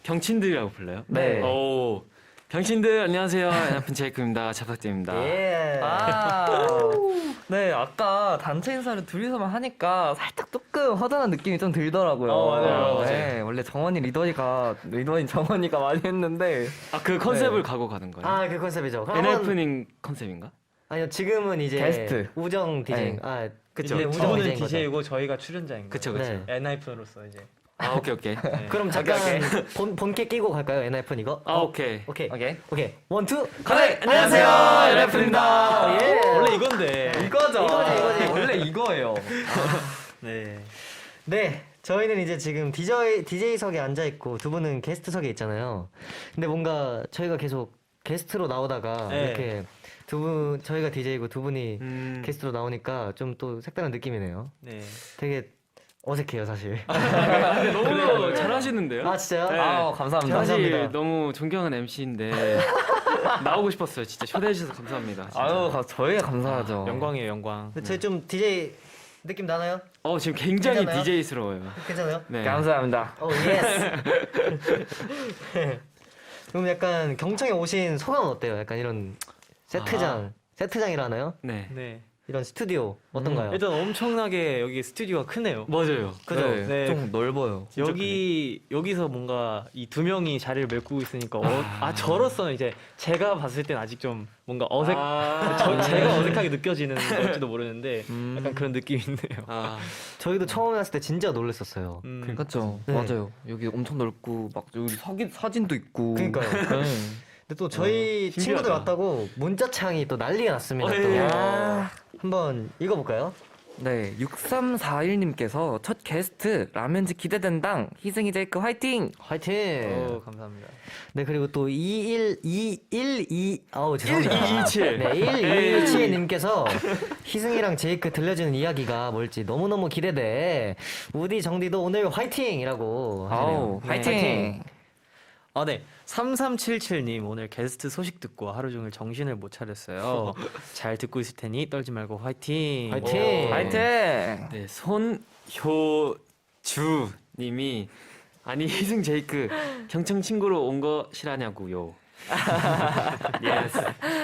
경친들이라고 불러요?
네.
오, 경친들 안녕하세요. 엔하이픈 제이크입니다. 잘 부탁드립니다.
예.
네, 아까 단체 인사를 둘이서만 하니까 살짝 조금 허전한 느낌이 좀 들더라고요.
맞아요.
네, 원래 리더인 정원이가 많이 했는데.
아, 그 컨셉을
네.
가고 가는 거예요?
그 컨셉이죠. 그럼 한번-
엔하이픈인 컨셉인가?
아니요, 지금은 이제
게스트.
우정 디제잉.
네.
그쵸.
이제
우정
저분은
디제잉 거죠.
DJ이고 저희가 출연자인 거예요.
그쵸, 그쵸.
네.
엔하이픈으로서 이제.
아, 오케이, 오케이.
네.
그럼 잠깐 본캐 끼고 갈까요? 엔하이픈 이거?
아, 오케이.
오케이.
오케이.
오케이. 원, 투.
네,
안녕하세요. 엔하이픈입니다.
예.
원래 이건데.
이거죠.
이거지.
원래 이거예요.
네.
네. 저희는 이제 지금 DJ석에 앉아 있고 두 분은 게스트석에 있잖아요. 근데 뭔가 저희가 계속 게스트로 나오다가
네.
이렇게 저희가 DJ고 두 분이
음.
게스트로 나오니까 좀 또 색다른 느낌이네요.
네.
되게 어색해요 사실.
근데 너무 잘하시는데요?
아 진짜요?
네.
아, 감사합니다.
사실
감사합니다.
너무 존경하는 MC인데 나오고 싶었어요. 진짜 초대해 주셔서 감사합니다. 진짜.
아유, 저희가 감사하죠.
영광이에요, 영광.
근데 저희 좀 DJ 느낌 나나요?
지금 굉장히
괜찮아요?
DJ스러워요.
괜찮아요?
네.
감사합니다.
오 예스. 그럼 약간 경청에 오신 소감은 어때요? 약간 이런 세트장이라나요?
네.
네.
이런 스튜디오 어떤가요?
일단 엄청나게 여기 스튜디오가 크네요.
맞아요.
그죠?
네,
네.
좀 넓어요.
여기서 뭔가 이 두 명이 자리를 메꾸고 있으니까 저로서는 이제 제가 봤을 땐 아직 좀 뭔가 제가 어색하게 느껴지는 걸지도 모르는데 약간 그런 느낌이 있네요.
저희도 처음에 왔을 때 진짜 놀랐었어요.
그렇죠.
네.
맞아요. 여기 엄청 넓고 막 여기 사진도 있고.
그러니까요.
네.
근데 또 저희
신기하다.
친구들 왔다고 문자창이 또 난리가 났습니다. 또.
예.
한번 읽어볼까요?
네, 6341님께서 첫 게스트 라면집 기대된당 희승이 제이크 화이팅!
화이팅!
감사합니다.
네 그리고 또 21212 죄송합니다.
1227.
네 1217님께서 희승이랑 제이크 들려주는 이야기가 뭘지 너무너무 기대돼. 우디 정디도 오늘 화이팅이라고 하시네요.
아우, 화이팅!
네. 3377님 오늘 게스트 소식 듣고 하루 종일 정신을 못 차렸어요. 잘 듣고 있을 테니 떨지 말고 화이팅.
화이팅!
화이팅!
네, 손효주님이 아니 희승 제이크 경청 친구로 온 거 실하냐고요.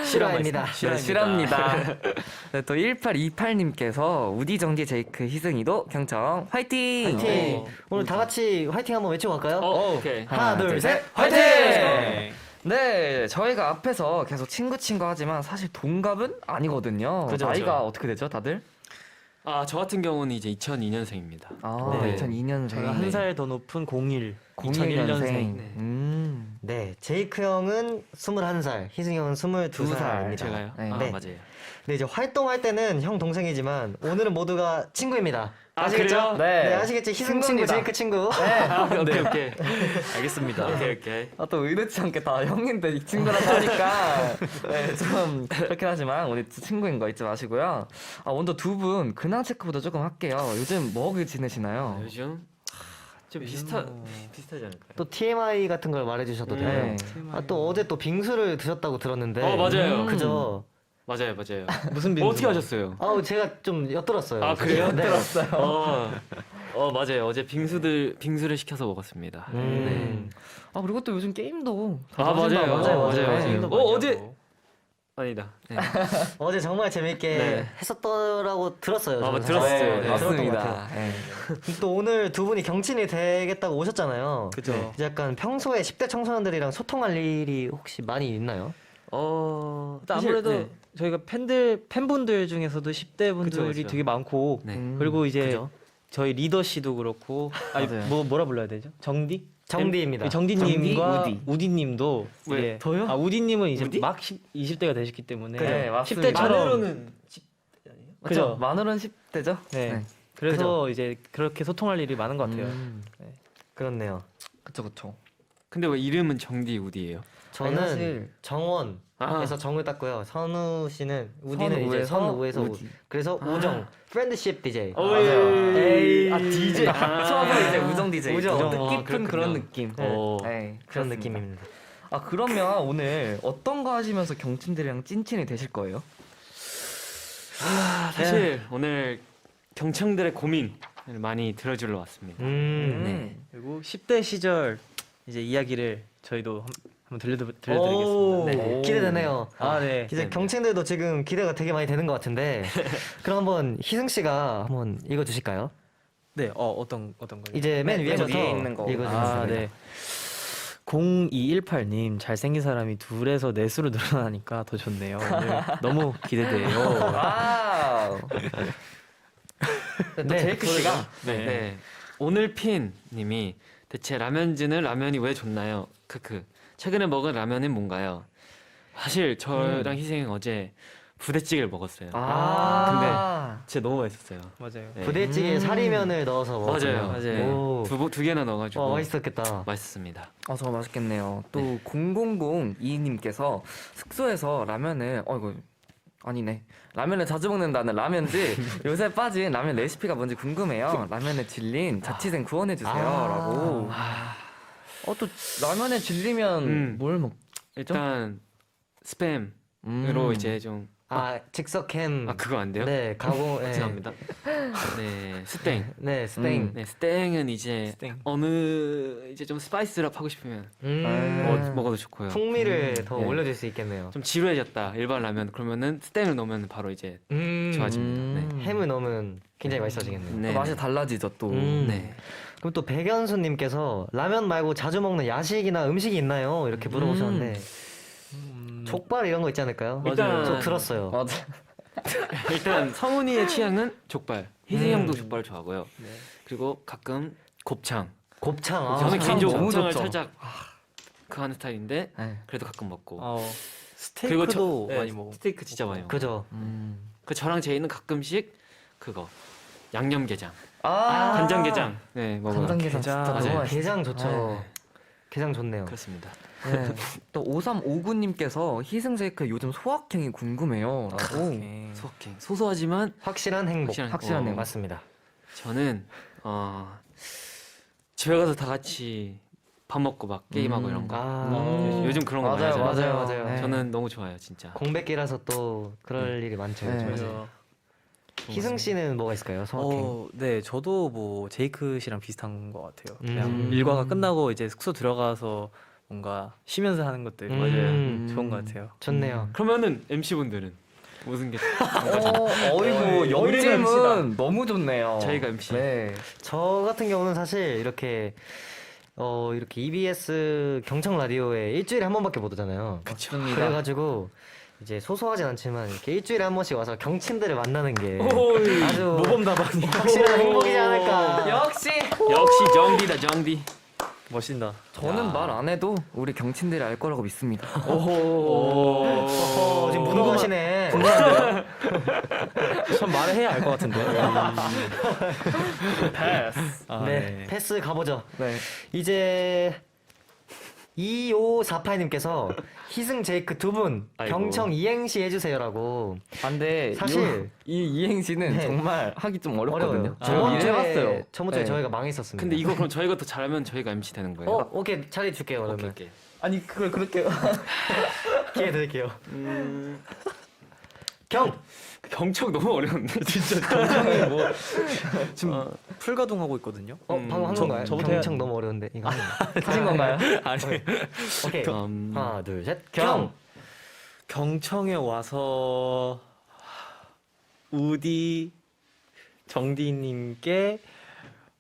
실화입니다.
네, 실합니다. 네, 또 1828님께서 우디 정디 제이크 희승이도 경청 화이팅!
화이팅! 오늘 다 같이 화이팅 한번 외쳐볼까요?
오케이.
하나 둘 셋
화이팅!
네.
네, 저희가 앞에서 계속 친구 하지만 사실 동갑은 아니거든요.
그죠,
나이가
그죠.
어떻게 되죠, 다들?
저 같은 경우는 이제 2002년생입니다.
아,
네.
2002년생.
제가 한 살 더 높은 01,
01년생.
2001년생.
네, 제이크 형은 21살, 희승 형은 22살입니다.
제가요?
네.
네.
맞아요.
네, 이제 활동할 때는 형 동생이지만 오늘은 모두가 친구입니다.
아,
아시겠죠?
그래요?
네, 아시겠죠? 희승 친구,
친구입니다.
제이크 친구.
오케이.
알겠습니다.
오케이.
또 의도치 않게 다 형인데 이 친구라고 하니까 네, 좀 그렇긴 하지만 우리 친구인 거 잊지 마시고요. 오늘 두 분 근황 체크부터 조금 할게요. 요즘 뭐 하고 지내시나요?
요즘 좀 비슷하지 않을까요?
또 TMI 같은 걸 말해주셔도 돼요.
네.
또 어제 또 빙수를 드셨다고 들었는데.
맞아요.
그죠?
맞아요.
무슨 빙수?
어떻게 하셨어요?
제가 좀 엿들었어요.
그래요?
네.
맞아요. 어제 빙수를 시켜서 먹었습니다.
네.
그리고 또 요즘 게임도
맞아요.
게임도 많이
어제
하고.
아니다. 네.
어제 정말 재밌게
네.
했었더라고 들었어요. 저는
들었어요.
사실.
네,
들었던 것 같아요.
맞습니다. 네.
또 오늘 두 분이 경친이 되겠다고 오셨잖아요.
그죠.
이제 약간 평소에 10대 청소년들이랑 소통할 일이 혹시 많이 있나요?
일단 아무래도
네.
저희가 팬분들 중에서도 10대 분들이
그쵸.
되게 많고
네.
그리고 이제
그죠?
저희 리더 씨도 그렇고
맞아요.
뭐라 불러야 되죠? 정디?
정디입니다.
정디님과
정디,
우디님도
왜?
이제
저요?
우디님은 이제 막 20대가 되셨기 때문에
그죠.
네, 맞습니다.
10대처럼
그죠? 만으로는 10대죠?
네. 그래서 이제 그렇게 소통할 일이 많은 것 같아요.
그렇네요.
그쵸.
근데 왜 이름은 정디 우디예요?
저는
사실-
정원에서 정을 땄고요. 선우 씨는 우디는 이제 선우에서
우디.
그래서 우정 프렌드십 DJ.
맞아요.
에이.
DJ. 수업은 이제 우정 DJ.
우정.
뜻깊은
그렇군요.
그런 느낌.
네.
네,
그런
그렇습니다.
느낌입니다.
그러면 오늘 어떤 거 하시면서 경친들이랑 찐친이 되실 거예요?
사실 오늘 경청들의 고민을 많이 들어주러 왔습니다.
네.
그리고 10대 시절 이제 이야기를 저희도 한번 들려드리겠습니다. 네.
기대되네요.
네.
이제 경친들도 지금 기대가 되게 많이 되는 것 같은데 그럼 한번 희승 씨가 한번 읽어주실까요?
네. 어떤 거요?
이제 맨 위에부터
위에 있는 거.
읽어주시면
네. 0218님 잘생긴 사람이 둘에서 넷으로 늘어나니까 더 좋네요. 오늘 너무 기대돼요.
와우. 또
네,
제이크 씨가
네. 오늘 핀님이 대체 라면즈는 라면이 왜 좋나요? 크크. 최근에 먹은 라면은 뭔가요? 사실 저랑 희생이 어제 부대찌개를 먹었어요. 진짜 너무 맛있었어요.
맞아요.
네.
부대찌개에 사리면을 넣어서 먹었군요.
맞아요.
맞아요.
오.
두 개나 넣어가지고
맛있었겠다.
맛있습니다.
정말 맛있겠네요. 또 0002님께서 숙소에서 라면을 이거 아니네. 라면을 자주 먹는다는 라면지 요새 빠진 라면 레시피가 뭔지 궁금해요. 라면에 질린 자취생 구원해 주세요라고. 또 라면에 질리면 뭘 먹?
일단 스팸으로 이제 좀
즉석햄.
그거 안 돼요?
네, 가공. 네.
죄송합니다. 네, 스땡.
네, 스테잉.
네, 스땡은 이제
스땡.
어느 이제 좀 스파이스랍 하고 싶으면 먹어도 좋고요.
풍미를 더
네.
올려줄 수 있겠네요.
좀 지루해졌다 일반 라면 그러면은 스땡을 넣으면 바로 이제 좋아집니다. 네.
햄을 넣으면 굉장히 맛있어지겠네요.
네.
맛이 달라지죠 또.
네.
그럼 또 백연수님께서 라면 말고 자주 먹는 야식이나 음식이 있나요? 이렇게 물어보셨는데 족발 이런 거 있지 않을까요?
일단-
저 들었어요.
맞아.
일단 성훈이의 취향은 족발. 희승이 형도 족발 좋아하고요.
네.
그리고 가끔 곱창.
곱창.
저는
곱창
개인적으로
너무
곱창을
좋죠.
살짝 그 하는 스타일인데
네.
그래도 가끔 먹고.
스테이크도
그리고
많이 먹어.
스테이크 진짜 많이 먹고.
그죠.
그 저랑 제이는 가끔씩 그거 양념게장,
아,
간장게장. 네 먹어요.
간장게장 진짜
게장.
너무
맞아요.
맛있어.
게장 좋죠. 게장 좋네요.
그렇습니다.
네. 또 5359님께서 희승 제이크 요즘 소확행이 궁금해요라고.
소확행. 소소하지만
확실한 행복.
확실한 행복.
맞습니다.
저는 집에 가서 다 같이 밥 먹고 막 게임하고 이런 거. 요즘 그런 거 많이
맞아요,
하잖아요.
맞아요,
맞아요.
네.
저는 너무 좋아요, 진짜.
공백기라서 또 그럴 일이 많죠.
네.
요즘에.
그래서
희승 씨는 뭐가 있을까요? 소확행.
네, 저도 뭐 제이크 씨랑 비슷한 것 같아요. 그냥
음.
일과가 끝나고 이제 숙소 들어가서 뭔가 쉬면서 하는 것들 좋은 것 같아요.
좋네요.
그러면은 MC 분들은 무슨 게
어이구 영림은 너무 좋네요.
저희가 MC.
네.
저 같은 경우는 사실 이렇게 이렇게 EBS 경청 라디오에 일주일에 한 번밖에 못 오잖아요.
맞습니다.
그래가지고 이제 소소하진 않지만 이렇게 일주일에 한 번씩 와서 경친들을 만나는 게 아주
모범답안이
확실한 행복이지 않을까.
역시
역시 정디다, 정디.
멋있다.
저는 말 안 해도 우리 경친들이 알 거라고 믿습니다.
지금 무능하시네.
전 말을 해야 알 것 같은데. 패스.
네, 패스 가보죠.
네.
이제 2548님께서 희승 제이크 두 분
아이고.
경청 이행시 해주세요라고.
근데
사실
이 이행시는
네.
정말 하기 좀 어렵거든요.
어려워요.
제가 미리 해봤어요.
저번 주에
네.
저희가 망했었습니다.
근데 이거 그럼 저희가 더 잘하면 저희가 MC 되는 거예요?
오케이 자리 줄게요
오케이,
그러면.
오케이.
아니 그걸 그렇게
기회 드릴게요. 경.
경청 너무 어려운데 진짜.
경청이 뭐 지금 풀가동하고 있거든요.
방금 한 건가요?
저부터 해야
경청 너무 어려운데 이거
하신 건가요?
아니
오케이.
경-
하나 둘 셋.
경.
경청에 와서 우디 정디님께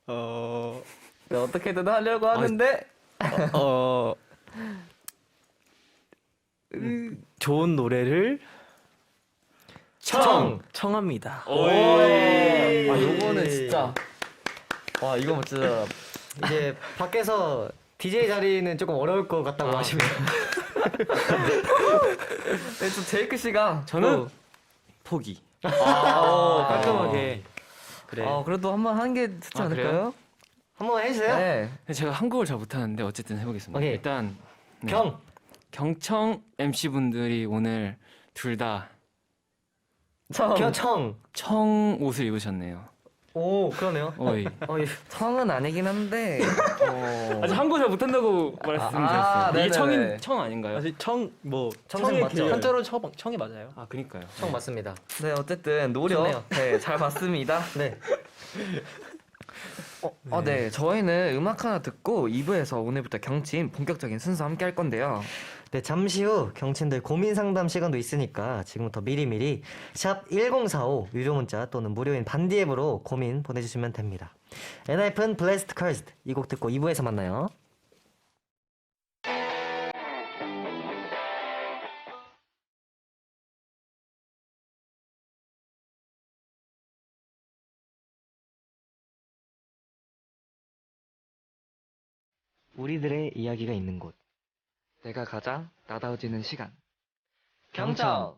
네, 어떻게든 하려고 하는데
좋은 노래를 청합니다.
요거는 진짜 와 이거 뭐 진짜
이제 밖에서 DJ 자리는 조금 어려울 것 같다고 하시면
네, 또 제이크 씨가
저는 포기.
깔끔하게 그래.
그래도 한번 하는 게 좋지
아,
않을까요?
한번 해주세요.
네.
제가 한국어를 잘 못하는데 어쨌든 해보겠습니다.
오케이.
일단 네.
경.
MC 분들이 오늘 둘 다
경청.
청 옷을 입으셨네요.
오 그러네요.
어이.
청은 아니긴 한데
아직 한국어 잘 못한다고 말씀드렸어요.
네네네.
이게 청 아닌가요?
사실 청뭐
청승 맞죠?
한자로 청이 맞아요.
아 그니까요.
청 맞습니다.
네 어쨌든 노력
좋네요.
네, 잘 봤습니다.
네.
네 저희는 음악 하나 듣고 2부에서 오늘부터 경친 본격적인 순서 함께 할 건데요.
네, 잠시 후 경친들 고민 상담 시간도 있으니까 지금부터 미리미리 샵 1045 유료 문자 또는 무료인 반디 앱으로 고민 보내주시면 됩니다. 엔하이픈 블레스트 커스드 이 곡 듣고 2부에서 만나요. 우리들의 이야기가 있는 곳.
내가 가장 나다워지는 시간.
경청.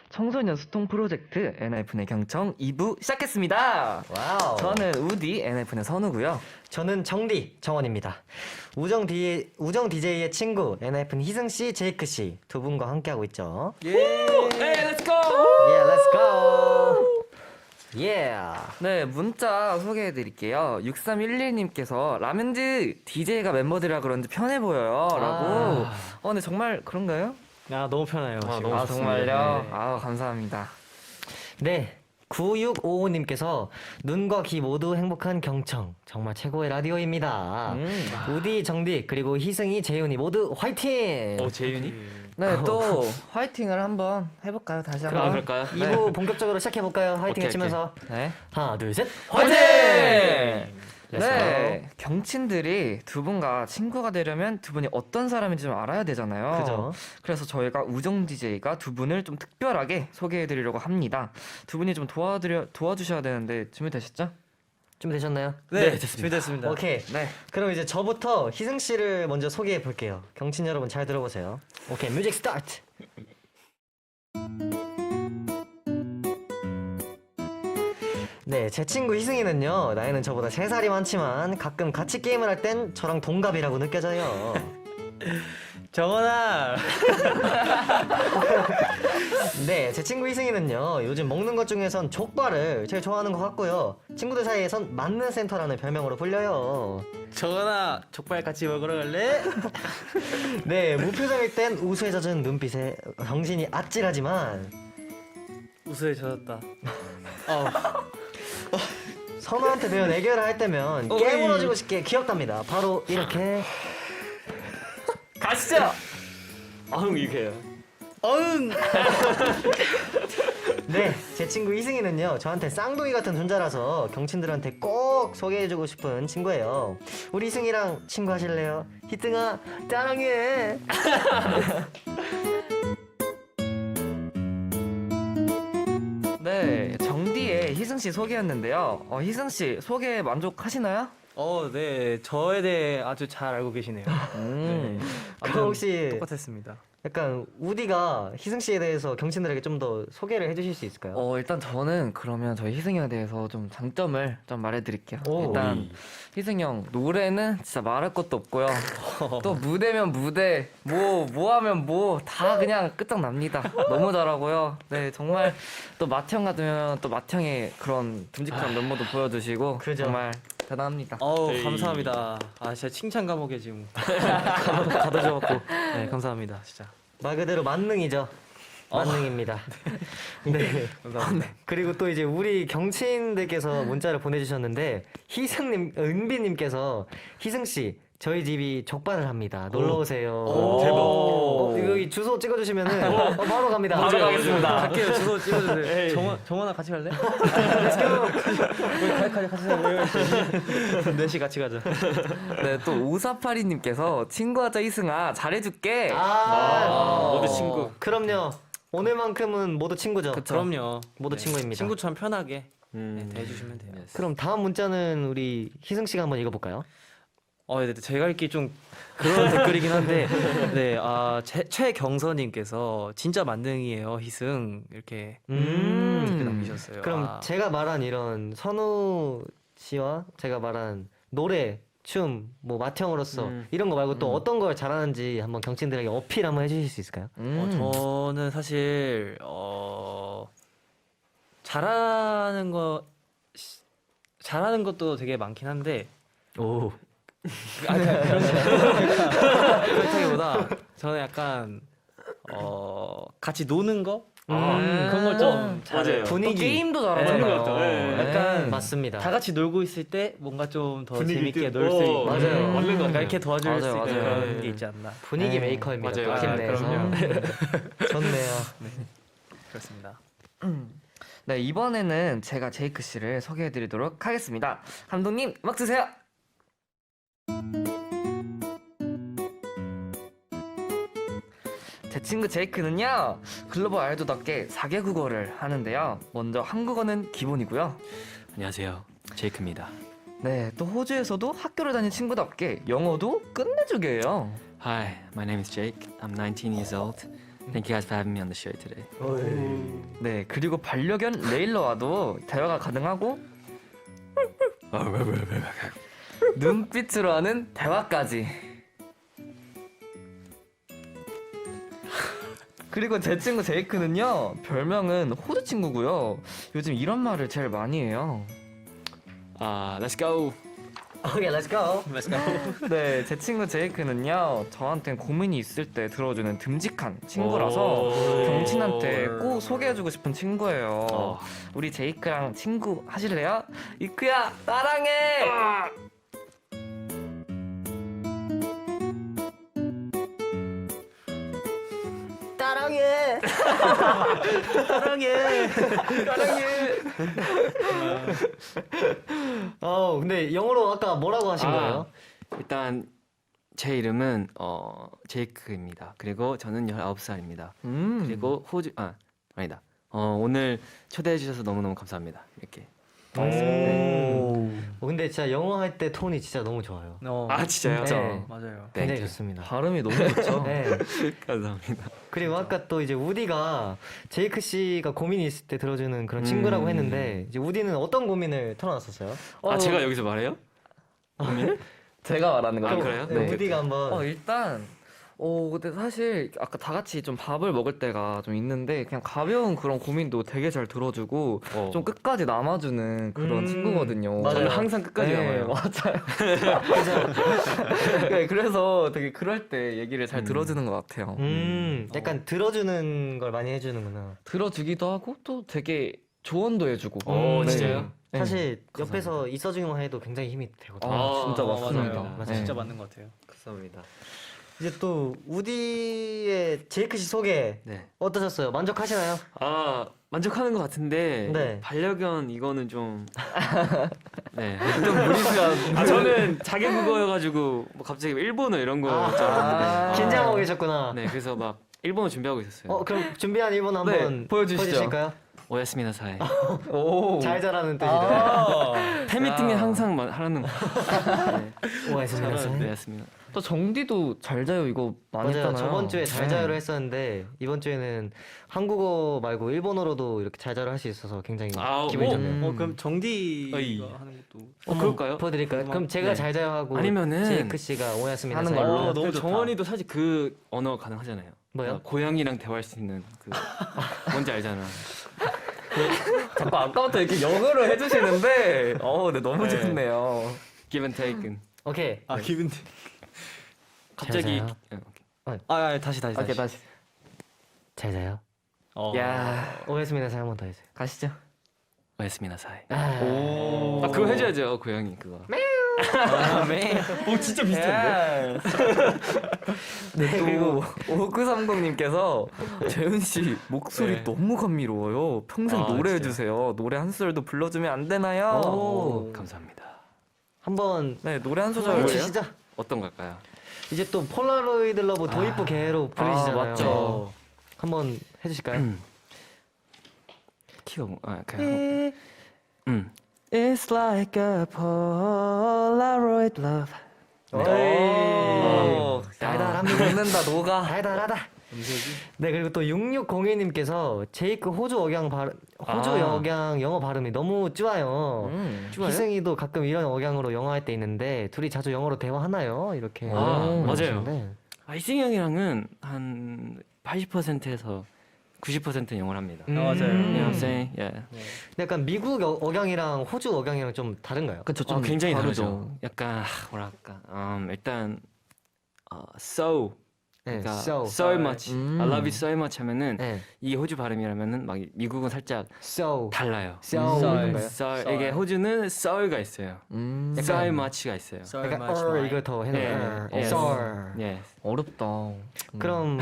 청소년 소통 프로젝트 NFN의 경청 2부 시작했습니다.
와우.
저는 우디 NFN의 선우고요.
저는 정디 정원입니다. 우정 DJ의 친구 NFN 희승 씨, 제이크 씨 두 분과 함께하고 있죠.
네, 렛츠고!
Yeah, let's go. Yeah.
네, 문자 소개해 드릴게요. 6311님께서 라면즈 DJ가 멤버들이라 그런지 편해 보여요. 라고. 근데 정말 그런가요?
아 너무 편해요. 지금.
너무 좋습니다.
정말요?
네.
감사합니다.
네. 9655님께서 눈과 귀 모두 행복한 경청 정말 최고의 라디오입니다. 우디, 정디 그리고 희승이, 재윤이 모두 화이팅!
재윤이?
네, 또 화이팅을 한번 해볼까요? 다시 한번.
그럴까요?
2부 본격적으로 시작해볼까요? 화이팅
오케이,
외치면서
네.
하나 둘 셋
화이팅!
Let's
네, 경친들이 두 분과 친구가 되려면 두 분이 어떤 사람인지 좀 알아야 되잖아요.
그죠.
그래서 저희가 우정 DJ가 두 분을 좀 특별하게 소개해드리려고 합니다. 두 분이 좀 도와주셔야 되는데 준비되셨죠?
준비되셨나요?
네, 준비됐습니다.
오케이.
네.
그럼 이제 저부터 희승 씨를 먼저 소개해 볼게요. 경친 여러분 잘 들어보세요. 오케이, 뮤직 스타트. 네, 제 친구 희승이는요, 나이는 저보다 3살이 많지만 가끔 같이 게임을 할 땐 저랑 동갑이라고 느껴져요.
정원아.
네, 제 친구 희승이는요, 요즘 먹는 것 중에선 족발을 제일 좋아하는 것 같고요. 친구들 사이에선 맞는 센터라는 별명으로 불려요.
정원아, 족발 같이 먹으러 갈래?
네, 무표정일 땐 우수에 젖은 눈빛에 정신이 아찔하지만
우수에 젖었다.
선우한테 배운 애교를 할 때면 깨물어주고 싶게 귀엽답니다. 바로 이렇게.
가시죠!
이게요.
어흥.
네, 제 친구 희승이는요, 저한테 쌍둥이 같은 존재라서 경친들한테 꼭 소개해주고 싶은 친구예요. 우리 희승이랑 친구 하실래요? 희승아, 사랑해.
네, 정디의 희승 씨 소개였는데요. 희승 씨 소개 만족하시나요?
네. 저에 대해 아주 잘 알고 계시네요.
그럼 혹시
똑같았습니다.
약간 우디가 희승 씨에 대해서 경친들에게 좀 더 소개를 해주실 수 있을까요?
일단 저는 그러면 저희 희승이 대해서 좀 장점을 좀 말해드릴게요.
오.
일단 희승이 형 노래는 진짜 말할 것도 없고요. 또 무대면 무대, 뭐 하면 뭐 다 그냥 끝장납니다. 너무 잘하고요. 네, 정말 또 맏형 같으면 또 맏형의 그런 듬직한 면모도 보여주시고
그죠.
정말 대단합니다.
감사합니다. 진짜 칭찬 감옥에 지금 가둬져갖고. 네, 감사합니다. 진짜.
말 그대로 만능이죠. 만능입니다. 네.
감사합니다.
그리고 또 이제 우리 경친들께서 문자를 보내주셨는데 희승님, 은비님께서 희승 씨 저희 집이 족발을 합니다. 놀러 오세요. 대박. 여기 주소 찍어주시면은 바로 갑니다.
바로 가겠습니다.
갈게요. 주소 찍어주세요. 정원아 같이 갈래? 우리 같이 가자. 넷이 같이 가자.
네, 또 5482님께서 친구하자 희승아 잘해줄게.
모두 친구.
그럼요. 오늘만큼은 모두 친구죠.
그럼요.
모두
네.
친구입니다.
친구처럼 편하게 대해주시면 돼요.
그럼 다음 문자는 우리 희승 씨가 한번 읽어볼까요?
네, 제가 읽기 좀 그런 댓글이긴 한데, 네, 최경서님께서 진짜 만능이에요, 희승 이렇게 댓글 남기셨어요.
그럼 제가 말한 이런 선우 씨와 제가 말한 노래, 춤, 뭐 맏형으로서 이런 거 말고 또 어떤 걸 잘하는지 한번 경친들에게 어필 한번 해주실 수 있을까요?
저는 사실 잘하는 것도 되게 많긴 한데.
오.
그렇다기보다 저는 약간 같이 노는 거 그런 걸 좀 잘해요.
분위기.
또 게임도
네.
잘하잖아요.
약간
맞습니다.
다 같이 놀고 있을 때 뭔가 좀 더 재밌게 놀 수 있고
맞아요.
뭔가 이렇게 도와줄
맞아요,
수 있는
맞아요.
그런 게 있지 않나.
분위기 메이커입니다.
맞아요,
팀
맞아요.
내에서.
그럼요.
좋네요.
그렇습니다.
네, 이번에는 제가 제이크 씨를 소개해드리도록 하겠습니다. 감독님, 음악 주세요. 제 친구 제이크는요, 글로벌 아이돌답게 4개 국어를 하는데요. 먼저 한국어는 기본이고요.
안녕하세요. 제이크입니다.
네, 또 호주에서도 학교를 다닌 친구답게 영어도 끝내주게요.
Hi, my name is Jake. I'm 19 years old. Thank you guys for having me on the show today.
네, 그리고 반려견 레일러와도 대화가 가능하고 눈빛으로 하는 대화까지. 그리고 제 친구 제이크는요, 별명은 호주 친구고요. 요즘 이런 말을 제일 많이 해요.
Let's go.
오케이, 렛츠 고.
네, 제 친구 제이크는요, 저한테 고민이 있을 때 들어주는 듬직한 친구라서 경친한테 꼭 소개해주고 싶은 친구예요. 우리 제이크랑 친구 하실래요? 이크야, 사랑해!
따랑해. 따랑해.
사랑해!
근데 영어로 아까 뭐라고 하신 거예요?
일단 제 이름은 제이크입니다. 그리고 저는 19살입니다. 그리고 호주 아니다. 오늘 초대해 주셔서 너무너무 감사합니다. 이렇게.
근데 진짜 영어 할 때 톤이 진짜 너무 좋아요.
진짜요?
네.
맞아요.
굉장히
땡큐.
좋습니다.
발음이 너무 좋죠?
네.
감사합니다.
그리고 아까 또 이제 우디가 제이크 씨가 고민이 있을 때 들어주는 그런 친구라고 했는데 이제 우디는 어떤 고민을 털어놨었어요?
제가 여기서 말해요?
제가 말하는 거죠?
그래요?
네, 우디가 한번
일단 근데 사실 아까 다 같이 좀 밥을 먹을 때가 좀 있는데 그냥 가벼운 그런 고민도 되게 잘 들어주고 좀 끝까지 남아주는 그런 친구거든요.
맞아요.
저는 항상 끝까지
네,
남아요.
맞아요. 네, 그래서 되게 그럴 때 얘기를 잘 들어주는 것 같아요.
약간 들어주는 걸 많이 해주는구나.
들어주기도 하고 또 되게 조언도 해주고.
진짜요?
네.
사실 옆에서 있어주기만 해도 굉장히 힘이 되거든요.
진짜 맞습니다.
맞아요.
네.
진짜 맞는 것 같아요.
감사합니다. 이제 또 우디의 제이크 씨 소개
네.
어떠셨어요? 만족하시나요?
만족하는 것 같은데
네.
반려견 이거는 좀 네.
좀 무리수야.
저는 자기국어여가지고 뭐 갑자기 일본어 이런 거 줄 알았는데
긴장하고 계셨구나.
네, 그래서 막 일본어 준비하고 있었어요.
그럼 준비한 일본어
네,
한번
보여주시죠.
보여주실까요?
오야스미나사이.
오.
잘 자라는 뜻이래요.
팬미팅에 항상 하라는 거.
오해했습니다.
네, 맞습니다.
또 정디도 잘 자요 이거 많이
맞아요.
했잖아요.
저번 주에 잘 자요를
네.
했었는데 이번 주에는 한국어 말고 일본어로도 이렇게 잘 자요를 할 수 있어서 굉장히
아,
기분이
오.
좋네요.
그럼 정디가
어이.
하는 것도
그럴까요?
보여드릴까요? 그럼 제가
네.
잘 자요 하고
아니면은
제이크 씨가 오해했습니다.
하는
사이로.
걸로.
너무 좋다.
정원이도 사실 그 언어 가능하잖아요.
뭐요?
고양이랑 대화할 수 있는 그 뭔지 알잖아.
자꾸 아까부터 이렇게 영어로 해주시는데, 네 너무
네.
좋네요.
Give and take은.
오케이.
기분
갑자기
자요.
다시
오케이 다시.
잘 자요.
야
오해했습니다. 사이 한번 더 해주세요.
가시죠.
오야스미나사이.
오.
그거 해줘야죠 고양이 그거.
오 진짜 비슷한데? 네 그리고 5930님께서 재훈 씨 목소리
네.
너무 감미로워요. 평생 노래해 주세요. 노래 한 소절도 불러주면 안 되나요?
오.
감사합니다.
한번
네 노래 한 소절
해주시죠.
어떤 걸까요?
이제 또 폴라로이드 러브 도입부 개로 불리시잖아요.
맞죠.
한번 해주실까요?
키가 그냥
It's like a Polaroid love.
달달합니다.
듣는다 녹아.
달달하다. 네 그리고 또 6602님께서 제이크 호주 억양 영어 발음이 너무 좋아요. 희승이도 가끔 이런 억양으로 영어 할 때 있는데 둘이 자주 영어로 대화하나요? 이렇게
맞아요.
물어보시는데.
희승이 형이랑은 한 80%에서 90% 영어를 합니다.
맞아요.
You know what I'm saying? Yeah.
약간 미국 억양이랑 호주 억양이랑 좀 다른가요?
그쵸 좀
굉장히
다르죠.
다르죠. 약간 뭐랄까 일단 so
네,
그러니까
so.
so much,
음.
I love you so much 하면은
네,
이 호주 발음이라면은 막 미국은 살짝
so,
달라요.
so
so.
이건가요?
so 이게 호주는 so가 있어요. so much가 있어요.
약간 이걸 더
예,
해놓은
예.
so.
예.
어렵다.
그럼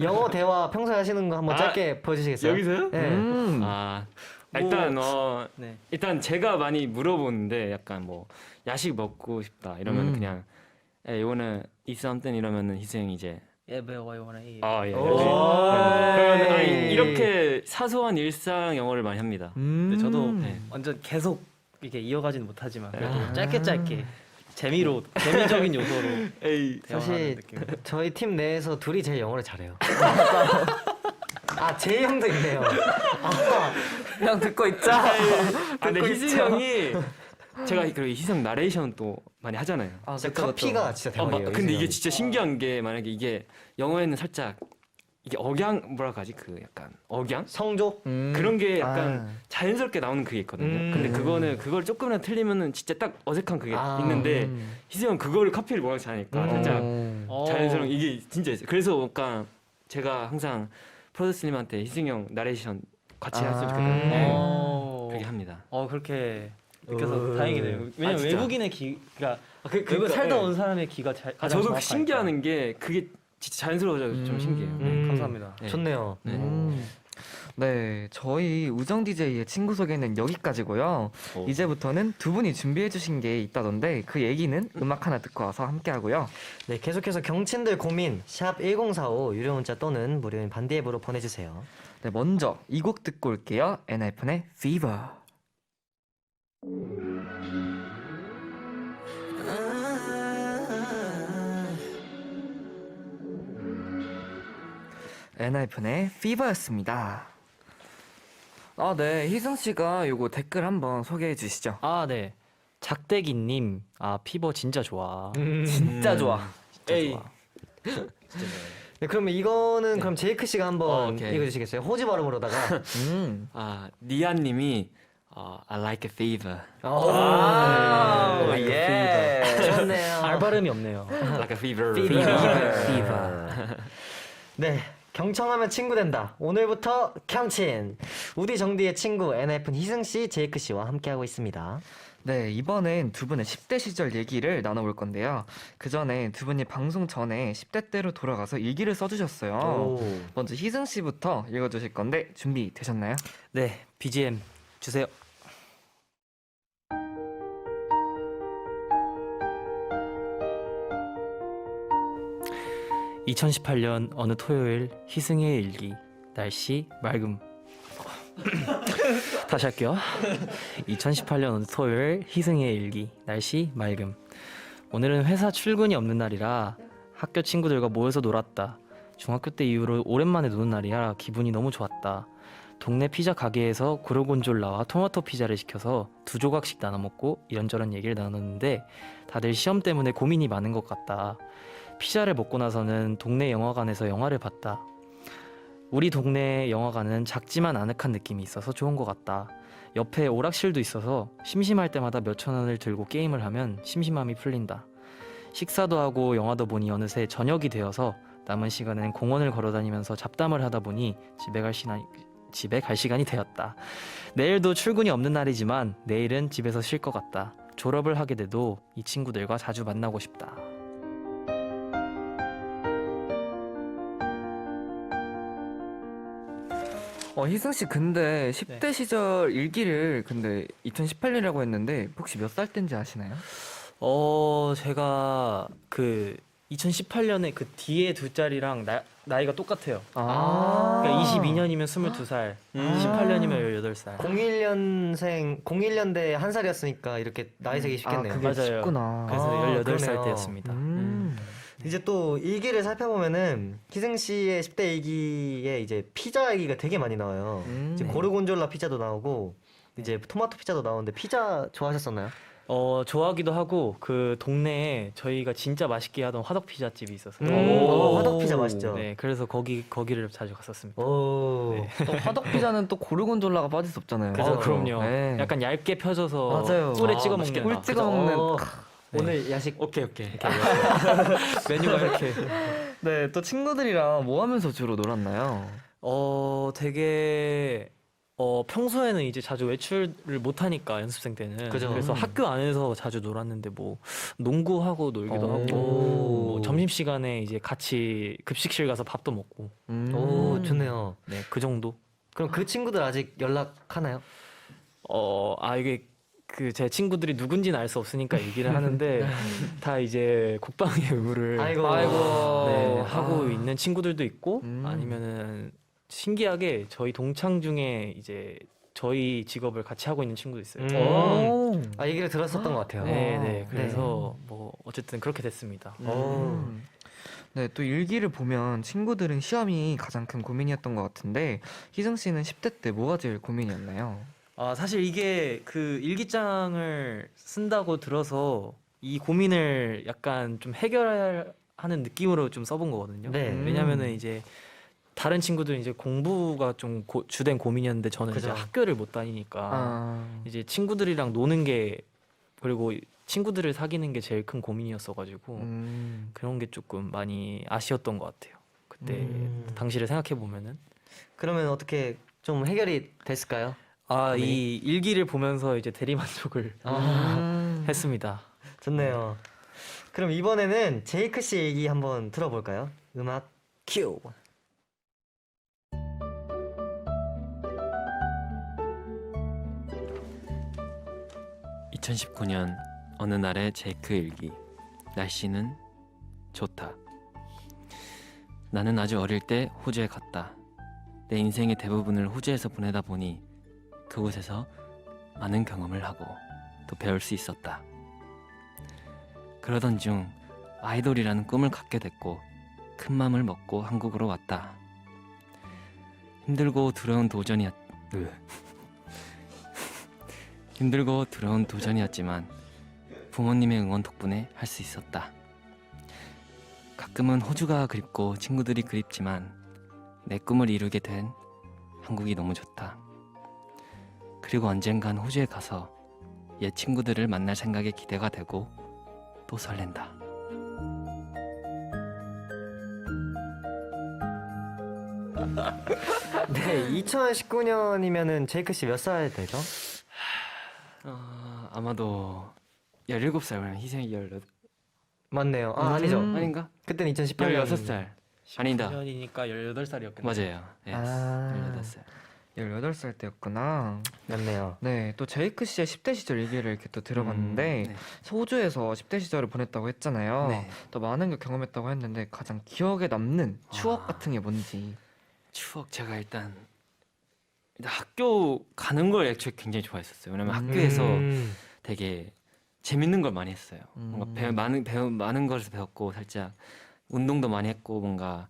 영어 대화 평소에 하시는 거 한번 짧게 보여주시겠어요?
여기서요?
네.
일단
네.
일단 제가 많이 물어보는데 약간 뭐 야식 먹고 싶다 이러면 그냥 you wanna eat something 이러면은 희승이 이제
Yeah, but what you wanna eat?
예.
오.
그러면 이렇게 사소한 일상 영어를 많이 합니다.
근데 저도
네.
완전 계속 이렇게 이어가지는 못하지만 그래도 짧게 재미적인 요소로
사실
대화하는 느낌.
저희 팀 내에서 둘이 제일 영어를 잘해요. 아, 제이 형도 있네요.
형 듣고 있죠?
근데 희승 형이 제가 그리고 희승 나레이션 또 많이 하잖아요.
아,
진짜 카피가 진짜 대박이에요.
근데 이게
희승
진짜 신기한 게 만약에 이게 영어에는 살짝 이게 억양 뭐라고 하지 그 약간 억양
성조?
그런 게 약간
아.
자연스럽게 나오는 그게 있거든요.
음.
근데 그걸 조금이라도 틀리면은 진짜 딱 어색한 그게
아,
있는데 희승 형 그거를 카피를 워낙 잘하니까 살짝
어.
자연스러운 이게 진짜 있어요. 그래서 약간 제가 항상 프로듀스님한테 희승 형 나레이션 같이 했으면 좋겠다고
어.
그렇게 합니다.
그렇게 느껴서 다행이네요. 왜냐면
진짜.
외국인의 귀가
그러니까,
외국 살다
예.
온 사람의 귀가 가장
저도
정확하니까.
신기하는 게 그게 진짜 자연스러워서 좀 신기해요.
감사합니다.
네.
좋네요.
네.
네, 저희 우정 DJ의 친구 소개는 여기까지고요. 이제부터는 두 분이 준비해주신 게 있다던데 그 얘기는 음악 하나 듣고 와서 함께 하고요.
네, 계속해서 경친들 고민 샵 1045 유료 문자 또는 무료인 반디 앱으로 보내주세요.
네, 먼저 이 곡 듣고 올게요. 엔하이픈의 Fever. 엔하이픈의 Fever였습니다. 아, 네, 희승 씨가 요거 댓글 한번 소개해 주시죠.
아, 네. 작대기님, 피버 진짜 좋아.
진짜 좋아.
진짜
에이.
좋아.
네, 그러면 이거는 그럼 제이크 씨가 한번
오케이.
읽어주시겠어요? 호주 발음으로다가.
니아님이 I like a fever,
아,
like a
예. 좋네요.
알 발음이 없네요.
like a fever.
네, 경청하면 친구 된다. 오늘부터 경친. 우디 정디의 친구 NF는 희승 씨, 제이크 씨와 함께하고 있습니다.
네, 이번엔 두 분의 10대 시절 얘기를 나눠볼 건데요. 그 전에 두 분이 방송 전에 10대 때로 돌아가서 일기를 써주셨어요.
오.
먼저 희승 씨부터 읽어주실 건데 준비 되셨나요?
네, BGM 주세요. (2018년) 어느 토요일 희승의 일기. 날씨 맑음. 다시 할게요. 2018년 어느 토요일 희승의 일기. 날씨 맑음. 오늘은 회사 출근이 없는 날이라 학교 친구들과 모여서 놀았다. 중학교 때 이후로 오랜만에 노는 날이라 기분이 너무 좋았다. 동네 피자 가게에서 고르곤졸라와 토마토 피자를 시켜서 2조각씩 나눠 먹고 이런저런 얘기를 나눴는데 다들 시험 때문에 고민이 많은 것 같다. 피자를 먹고 나서는 동네 영화관에서 영화를 봤다. 우리 동네 영화관은 작지만 아늑한 느낌이 있어서 좋은 것 같다. 옆에 오락실도 있어서 심심할 때마다 몇천 원을 들고 게임을 하면 심심함이 풀린다. 식사도 하고 영화도 보니 어느새 저녁이 되어서 남은 시간은 공원을 걸어다니면서 잡담을 하다 보니 집에 갈 시간이 되었다. 내일도 출근이 없는 날이지만 내일은 집에서 쉴 것 같다. 졸업을 하게 돼도 이 친구들과 자주 만나고 싶다.
희승 씨 근데 10대 시절 일기를 근데 2018년이라고 했는데 혹시 몇 살 때인지 아시나요?
제가 그 2018년에 그 뒤에 두 자리랑 나이가 똑같아요.
아.
그러니까 22년이면 22살, 18년이면 18살.
01년대 한 살이었으니까 이렇게 나이 세기 쉽겠네요.
그게
맞아요.
쉽구나.
그래서
아,
18살
그러네요.
때였습니다.
이제 또 일기를 살펴보면은 희승 씨의 10대 일기에 이제 피자 얘기가 되게 많이 나와요. 이제 고르곤졸라 피자도 나오고 이제 토마토 피자도 나오는데 피자 좋아하셨었나요?
좋아하기도 하고 그 동네에 저희가 진짜 맛있게 하던 화덕 피자집이 있었어요.
화덕 피자 맛있죠.
네, 그래서 거기를 자주 갔었습니다.
오.
네.
또 화덕 피자는 또 고르곤졸라가 빠질 수 없잖아요.
그죠.
그럼요.
네.
약간 얇게 펴져서
맞아요.
꿀에
아,
찍어
맛있겠다.
먹는.
꿀 찍어 먹는.
오늘 야식
오케이.
메뉴가 이렇게.
네, 또 친구들이랑 뭐 하면서 주로 놀았나요?
되게 평소에는 이제 자주 외출을 못 하니까 연습생 때는
그죠.
그래서 학교 안에서 자주 놀았는데 뭐 농구하고 놀기도
오.
하고 뭐 점심 시간에 이제 같이 급식실 가서 밥도 먹고
오, 좋네요.
네, 그 정도.
그럼 그 친구들 아직 연락하나요?
이게 그 제 친구들이 누군지는 알 수 없으니까 얘기를 하는데 다 이제 국방의 의무를
아이고.
네, 하고
아.
있는 친구들도 있고
음.
아니면은 신기하게 저희 동창 중에 이제 저희 직업을 같이 하고 있는 친구도 있어요.
오.
아 얘기를 들었었던 것 같아요.
네. 그래서 뭐 어쨌든 그렇게 됐습니다.
네, 또 일기를 보면 친구들은 시험이 가장 큰 고민이었던 것 같은데 희승 씨는 10대 때 뭐가 제일 고민이었나요?
아, 사실 이게 그 일기장을 쓴다고 들어서 이 고민을 약간 좀 해결하는 느낌으로 좀 써본 거거든요.
네.
왜냐면은 이제 다른 친구들은 이제 공부가 좀 주된 고민이었는데 저는 이제
그죠.
학교를 못 다니니까 이제 친구들이랑 노는 게 그리고 친구들을 사귀는 게 제일 큰 고민이었어가지고 그런 게 조금 많이 아쉬웠던 것 같아요. 그때 당시를 생각해 보면은
그러면 어떻게 좀 해결이 됐을까요?
이 일기를 보면서 이제 대리만족을 했습니다.
좋네요. 그럼 이번에는 제이크 씨 얘기 한번 들어볼까요? 음악 큐.
2019년 어느 날의 제이크 일기. 날씨는 좋다. 나는 아주 어릴 때 호주에 갔다. 내 인생의 대부분을 호주에서 보내다 보니 그곳에서 많은 경험을 하고 또 배울 수 있었다. 그러던 중 아이돌이라는 꿈을 갖게 됐고 큰 맘을 먹고 한국으로 왔다. 힘들고 두려운 도전이었지만 부모님의 응원 덕분에 할 수 있었다. 가끔은 호주가 그립고 친구들이 그립지만 내 꿈을 이루게 된 한국이 너무 좋다. 그리고 언젠간 호주에 가서 옛 친구들을 만날 생각에 기대가 되고 또 설렌다.
네, 2019년이면은 제이크 씨 몇 살 되죠?
아마도 17살, 희생이 18,
맞네요. 아니죠.
아닌가?
그때는 2018년.
16살. 아니다.
19년이니까 18살이었겠네요.
맞아요. 예.
아.
18살.
18살 때였구나.
맞네요.
네, 또 제이크 씨의 10대 시절 얘기를 이렇게 또 들어봤는데
네.
호주에서 10대 시절을 보냈다고 했잖아요.
네.
또 많은 걸 경험했다고 했는데 가장 기억에 남는 추억 같은 게 뭔지.
추억 제가 일단 학교 가는 걸 애초에 굉장히 좋아했었어요. 왜냐면 학교에서 되게 재밌는 걸 많이 했어요. 뭔가 많은 것을 배웠고 살짝 운동도 많이 했고 뭔가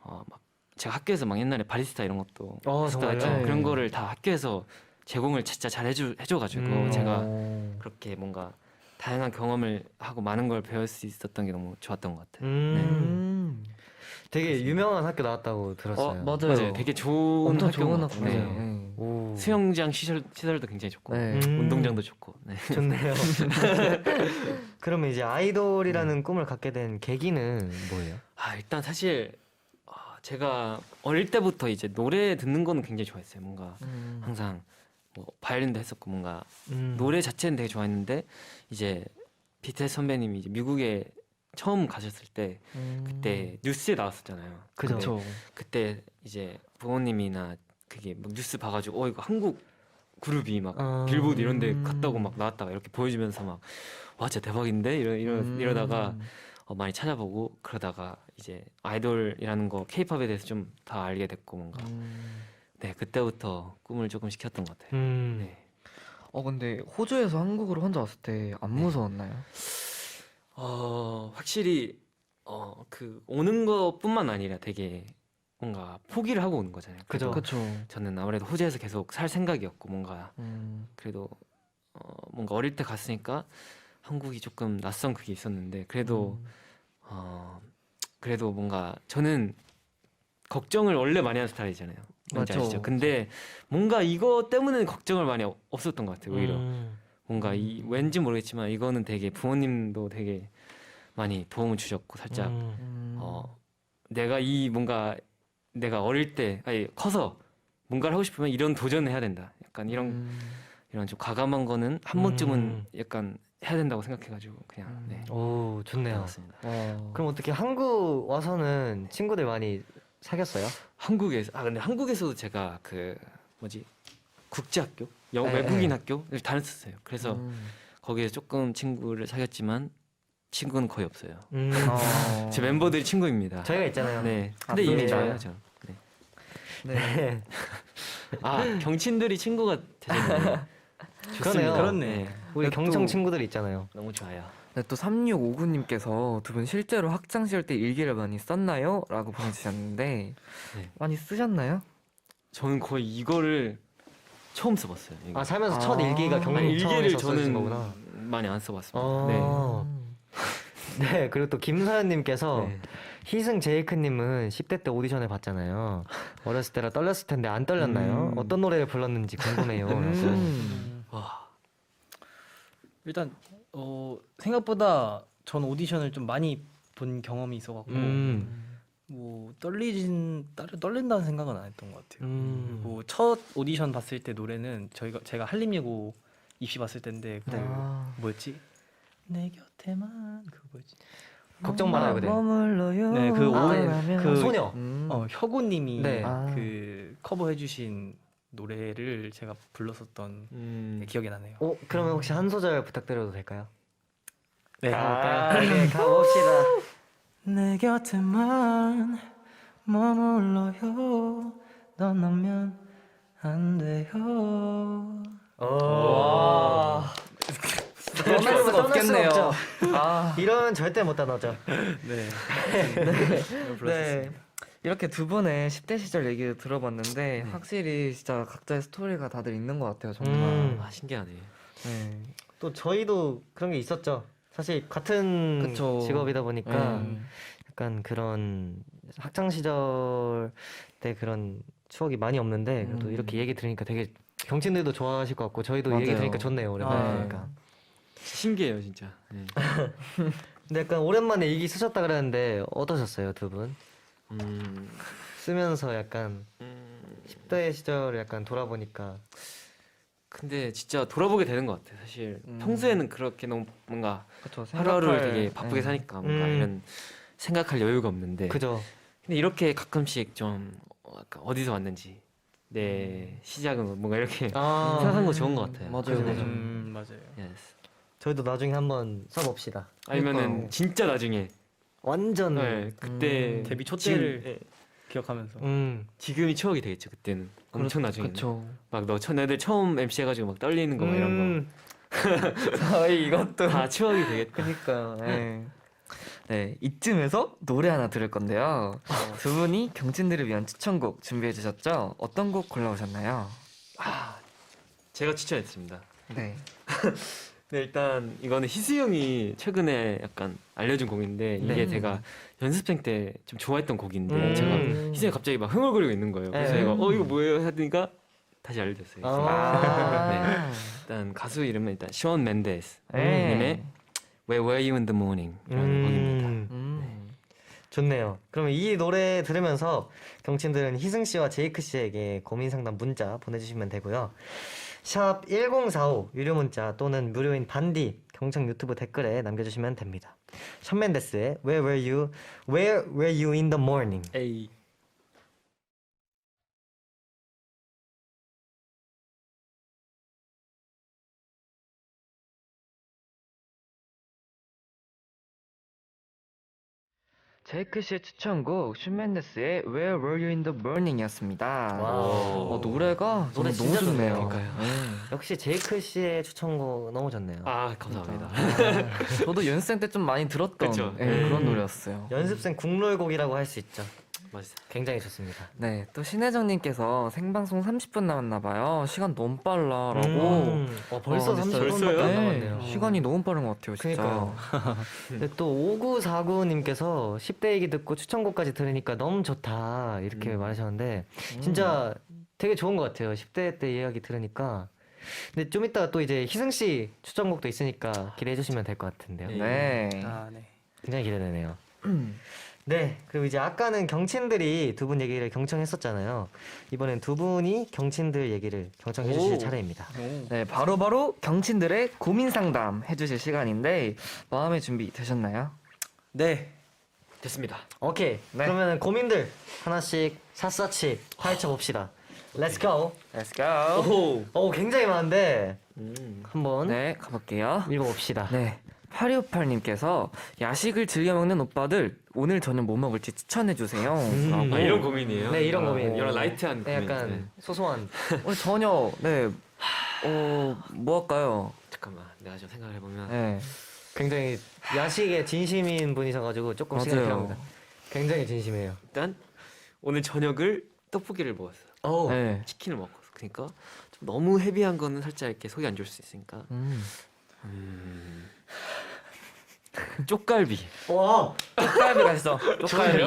막 제가 학교에서 막 옛날에 바리스타 이런 것도
정말요?
했었잖아요.
네.
그런 거를 다 학교에서 제공을 진짜 잘 해줘가지고 제가
어.
그렇게 뭔가 다양한 경험을 하고 많은 걸 배울 수 있었던 게 너무 좋았던 것 같아요.
되게 유명한 학교 나왔다고 들었어요.
맞아요.
되게 좋은
엄청
학교인
좋은
것 같아요.
학교예요.
네.
네.
오.
수영장 시설도 굉장히 좋고
네.
운동장도 좋고. 네.
좋네요. 그러면 이제 아이돌이라는 꿈을 갖게 된 계기는 뭐예요?
일단 사실 제가 어릴 때부터 이제 노래 듣는 거는 굉장히 좋아했어요. 뭔가 항상 뭐 바이올린도 했었고 뭔가 노래 자체는 되게 좋아했는데 이제 BTS 선배님이 이제 미국에 처음 가셨을 때 그때 뉴스에 나왔었잖아요.
그죠.
근데 그때 이제 부모님이나 그게 막 뉴스 봐가지고 이거 한국 그룹이 막 빌보드 이런 데 갔다고 막 나왔다가 이렇게 보여주면서 막 와 진짜 대박인데 이러다가 많이 찾아보고 그러다가 이제 아이돌이라는 거 케이팝에 대해서 좀 다 알게 됐고 뭔가 네 그때부터 꿈을 조금 시켰던 것 같아요. 네.
근데 호주에서 한국으로 혼자 왔을 때 안 무서웠나요?
확실히 그 오는 것뿐만 아니라 되게 뭔가 포기를 하고 오는 거잖아요.
그죠.
그렇죠.
저는 아무래도 호주에서 계속 살 생각이었고 뭔가 그래도 뭔가 어릴 때 갔으니까 한국이 조금 낯선 그게 있었는데 그래도 그래도 뭔가 저는 걱정을 원래 많이 하는 스타일이잖아요. 뭔지
맞죠.
아시죠? 근데 뭔가 이거 때문에 걱정을 많이 없었던 것 같아요. 오히려 뭔가 왠지 모르겠지만 이거는 되게 부모님도 되게 많이 도움을 주셨고 살짝 내가 뭔가 내가 어릴 때 커서 뭔가를 하고 싶으면 이런 도전을 해야 된다. 약간 이런 좀 과감한 거는 한 번쯤은 약간 해야 된다고 생각해가지고 그냥 네.
오, 좋네요.
맞습니다.
그럼 어떻게 한국 와서는 친구들 많이 사귀었어요?
한국에서 근데 한국에서도 제가 그 뭐지 국제학교
네,
외국인 학교를 다녔었어요. 그래서 거기에 조금 친구를 사귀었지만 친구는 거의 없어요. 제 멤버들이 친구입니다.
저희가 있잖아요.
네. 근데
아,
이미
그래요?
좋아요, 저. 네.
네.
아 경친들이 친구가 되셨네요.
그러네요.
그렇네.
우리
또-
경청 친구들 있잖아요.
너무 좋아요.
네, 또 3659님께서 두 분 실제로 학창 시절 때 일기를 많이 썼나요? 라고 보내주셨는데
네.
많이 쓰셨나요?
저는 거의 이거를 처음 써봤어요. 이거.
아 살면서
아.
첫 일기가
아니,
경청에서
일기를
써진
저는
거구나.
많이 안 써봤습니다.
어. 네, 그리고 또 김서연님께서
네.
희승 제이크님은 10대 때 오디션을 봤잖아요. 어렸을 때라 떨렸을 텐데 안 떨렸나요? 어떤 노래를 불렀는지 궁금해요. 라고.
와,
일단 생각보다 전 오디션을 좀 많이 본 경험이 있어갖고 뭐 떨린다는 생각은 안 했던 것 같아요. 그리고 첫 오디션 봤을 때 노래는 제가 한림예고 입시 봤을 때인데 그때
아.
뭐였지? 내 곁에만 그거 뭐였지?
걱정 말아요, 그대.
머물러요.
네, 그
소녀.
혁오님이
네.
그 커버해주신 노래를 제가 불렀었던 기억이 나네요.
그러면 혹시 한 소절 부탁드려도 될까요?
네,
네, 가봅시다.
내 곁에만 머물러요. 떠나면 안 돼요.
와.
떠날 수가 없겠네요.
이러면 절대 못 따라오죠.
네.
네. 이렇게 두 분의 10대 시절 얘기를 들어봤는데 확실히 진짜 각자의 스토리가 다들 있는 것 같아요. 정말.
아 신기하네.
네.
또 저희도 그런 게 있었죠. 사실 같은
그쵸.
직업이다 보니까
네.
약간 그런 학창 시절 때 그런 추억이 많이 없는데 그래도 이렇게 얘기 들으니까 되게 경친들도 좋아하실 것 같고 저희도 얘기
맞아요.
들으니까 좋네요. 오랜만에
아.
들으니까.
신기해요 진짜. 네.
근데 약간 오랜만에 일기 쓰셨다 그랬는데 어떠셨어요, 두 분? 쓰면서 약간 10대 시절을 약간 돌아보니까
근데 진짜 돌아보게 되는 것 같아요. 사실 평소에는 그렇게 너무 뭔가
그쵸.
하루하루를
생각할-
되게 바쁘게
네.
사니까 뭔가 이런 생각할 여유가 없는데.
그죠.
근데 이렇게 가끔씩 좀 약간 어디서 왔는지 내 시작은 뭔가 이렇게
아,
생각하는 거 좋은 것 같아요.
맞아요, 맞아요.
맞아요.
Yes.
저희도 나중에 한번 써봅시다.
아니면은
그러니까요.
진짜 나중에
완전
네, 그때
데뷔 초
지금-
때를
예,
기억하면서.
지금이 추억이 되겠죠. 그때는 엄청 나중에
그쵸.
막너 애들 처음 MC 해가지고 막 떨리는 거 막 이런
저희 이것도
거 다 추억이 되겠다.
그러니까요. 네. 네, 이쯤에서 노래 하나 들을 건데요. 두 분이 경친들을 위한 추천곡 준비해 주셨죠? 어떤 곡 골라오셨나요?
제가 추천했습니다.
네.
네, 일단 이거는 희수 형이 최근에 약간 알려준 곡인데 이게
네.
제가 연습생 때 좀 좋아했던 곡인데
음.
제가 희수 형이 갑자기 막 흥얼거리고 있는 거예요. 그래서
네.
제가 이거 뭐예요? 하니까 다시 알려줬어요.
아.
일단 가수 이름은 일단 션 맨데스
네.
님의 Where Were You in the Morning 라는 곡입니다.
좋네요. 그러면 이 노래 들으면서 경친들은 희승 씨와 제이크 씨에게 고민 상담 문자 보내주시면 되고요. 샵 1045 유료 문자 또는 무료인 반디 경청 유튜브 댓글에 남겨주시면 됩니다. 션 맨데스의 Where Were You in the Morning.
에이.
제이크 씨의 추천곡 슈맨데스의 Where Were You in the Morning이었습니다.
와우.
노래가
노래
너무
진짜
좋네요.
좋네요.
네.
역시 제이크 씨의 추천곡 너무 좋네요.
아 감사합니다.
저도 연습생 때 좀 많이 들었던
그쵸.
그런 노래였어요.
연습생 국룰곡이라고 할 수 있죠.
맛있어.
굉장히 좋습니다.
네, 또 신혜정님께서 생방송 30분 남았나봐요. 시간 너무 빨라라고.
벌써
어,
30분밖에
벌써요?
안
네,
남았네요.
시간이 너무 빠른 것 같아요, 진짜.
그러니까요. 근데 또 5949님께서 10대 얘기 듣고 추천곡까지 들으니까 너무 좋다 이렇게 말하셨는데 진짜 되게 좋은 것 같아요. 10대 때 이야기 들으니까. 근데 좀 이따가 또 이제 희승 씨 추천곡도 있으니까 기대해 주시면 될 것 같은데요.
네.
아, 네.
굉장히 기대되네요. 네, 그리고 이제 아까는 경친들이 두 분 얘기를 경청했었잖아요. 이번엔 두 분이 경친들 얘기를 경청해 주실
오.
차례입니다.
네, 바로 경친들의 고민 상담 해주실 시간인데 마음의 준비 되셨나요?
네.
됐습니다.
오케이,
네.
그러면 고민들 하나씩 샅샅이 파헤쳐 봅시다. Let's go.
Let's go.
굉장히 많은데 한번
네, 가볼게요.
읽어봅시다.
네, 8258님께서 야식을 즐겨 먹는 오빠들 오늘 저녁 뭐 먹을지 추천해 주세요. 라고.
아, 이런 고민이에요.
네, 이런 고민.
이런 라이트한
네,
고민.
약간
네.
소소한.
오늘 저녁 뭐 할까요?
잠깐만, 내가 좀 생각을 해보면
네.
굉장히 야식에 진심인 분이셔가지고 조금 시간이
맞아요.
필요합니다. 굉장히 진심이에요.
일단 오늘 저녁을 떡볶이를 먹었어요.
오.
네.
치킨을 먹었어. 그러니까 좀 너무 헤비한 거는 살짝 이렇게 속이 안 좋을 수 있으니까 쪽갈비.
와,
쪽갈비 갔어. 쪽갈비.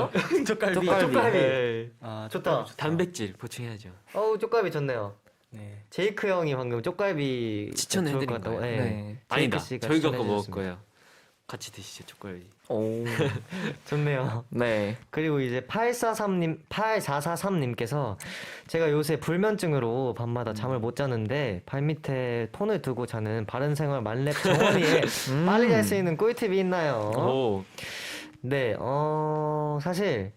쪽갈비.
네.
아,
좋다.
단백질 보충해야죠.
어우, 쪽갈비 좋네요.
네.
제이크 형이 방금 쪽갈비
추천해드린
좋을 것 같다고.
거예요.
네.
네.
아니다.
제이크 씨가
저희가 거
추천해
먹을
주셨습니다.
거예요. 같이 드시죠 쪽갈비.
오.
좋네요.
네.
그리고 이제 8443님께서 제가 요새 불면증으로 밤마다 잠을 못 자는데 발밑에 폰을 두고 자는 바른생활 만렙 정원이에 빨리 잘 수 있는 꿀팁이 있나요?
오.
네, 사실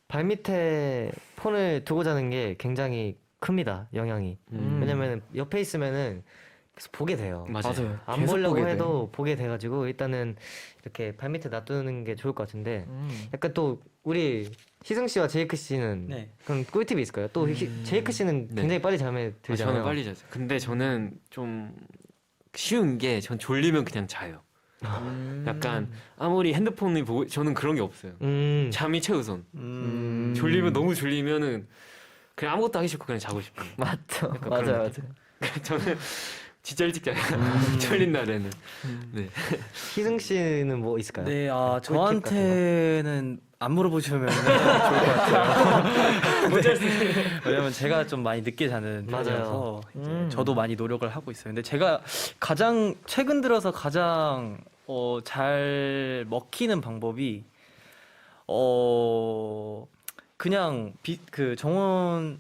발밑에 폰을 두고 자는 게 굉장히 큽니다, 영향이. 왜냐면 옆에 있으면은 계속 보게 돼요.
맞아요.
안
계속
보려고
보게 돼.
해도 보게 돼가지고 일단은 이렇게 발밑에 놔두는 게 좋을 것 같은데 약간 또 우리 희승 씨와 제이크 씨는
네.
그런 꿀팁이 있을까요? 또 제이크 씨는
네.
굉장히 빨리 잠에
아,
들잖아요.
저는 빨리 자죠. 근데 저는 좀 쉬운 게 전 졸리면 그냥 자요. 약간 아무리 핸드폰을 보고 저는 그런 게 없어요. 잠이 최우선. 졸리면 너무 졸리면은 그냥 아무것도 하기 싫고 그냥 자고 싶어요.
맞죠.
약간
맞아요,
그런
맞아요.
저는 진짜 일찍 자요. 졸린 날에는. 네.
희승 씨는 뭐 있을까요?
네,
꿀팁
저한테는 안 물어보시면 좋을 것 같아요. 왜냐면 제가 좀 많이 늦게 자는
맞아요.
편이라서 이제 저도 많이 노력을 하고 있어요. 근데 제가 가장 최근 들어서 가장 잘 먹히는 방법이 그냥 그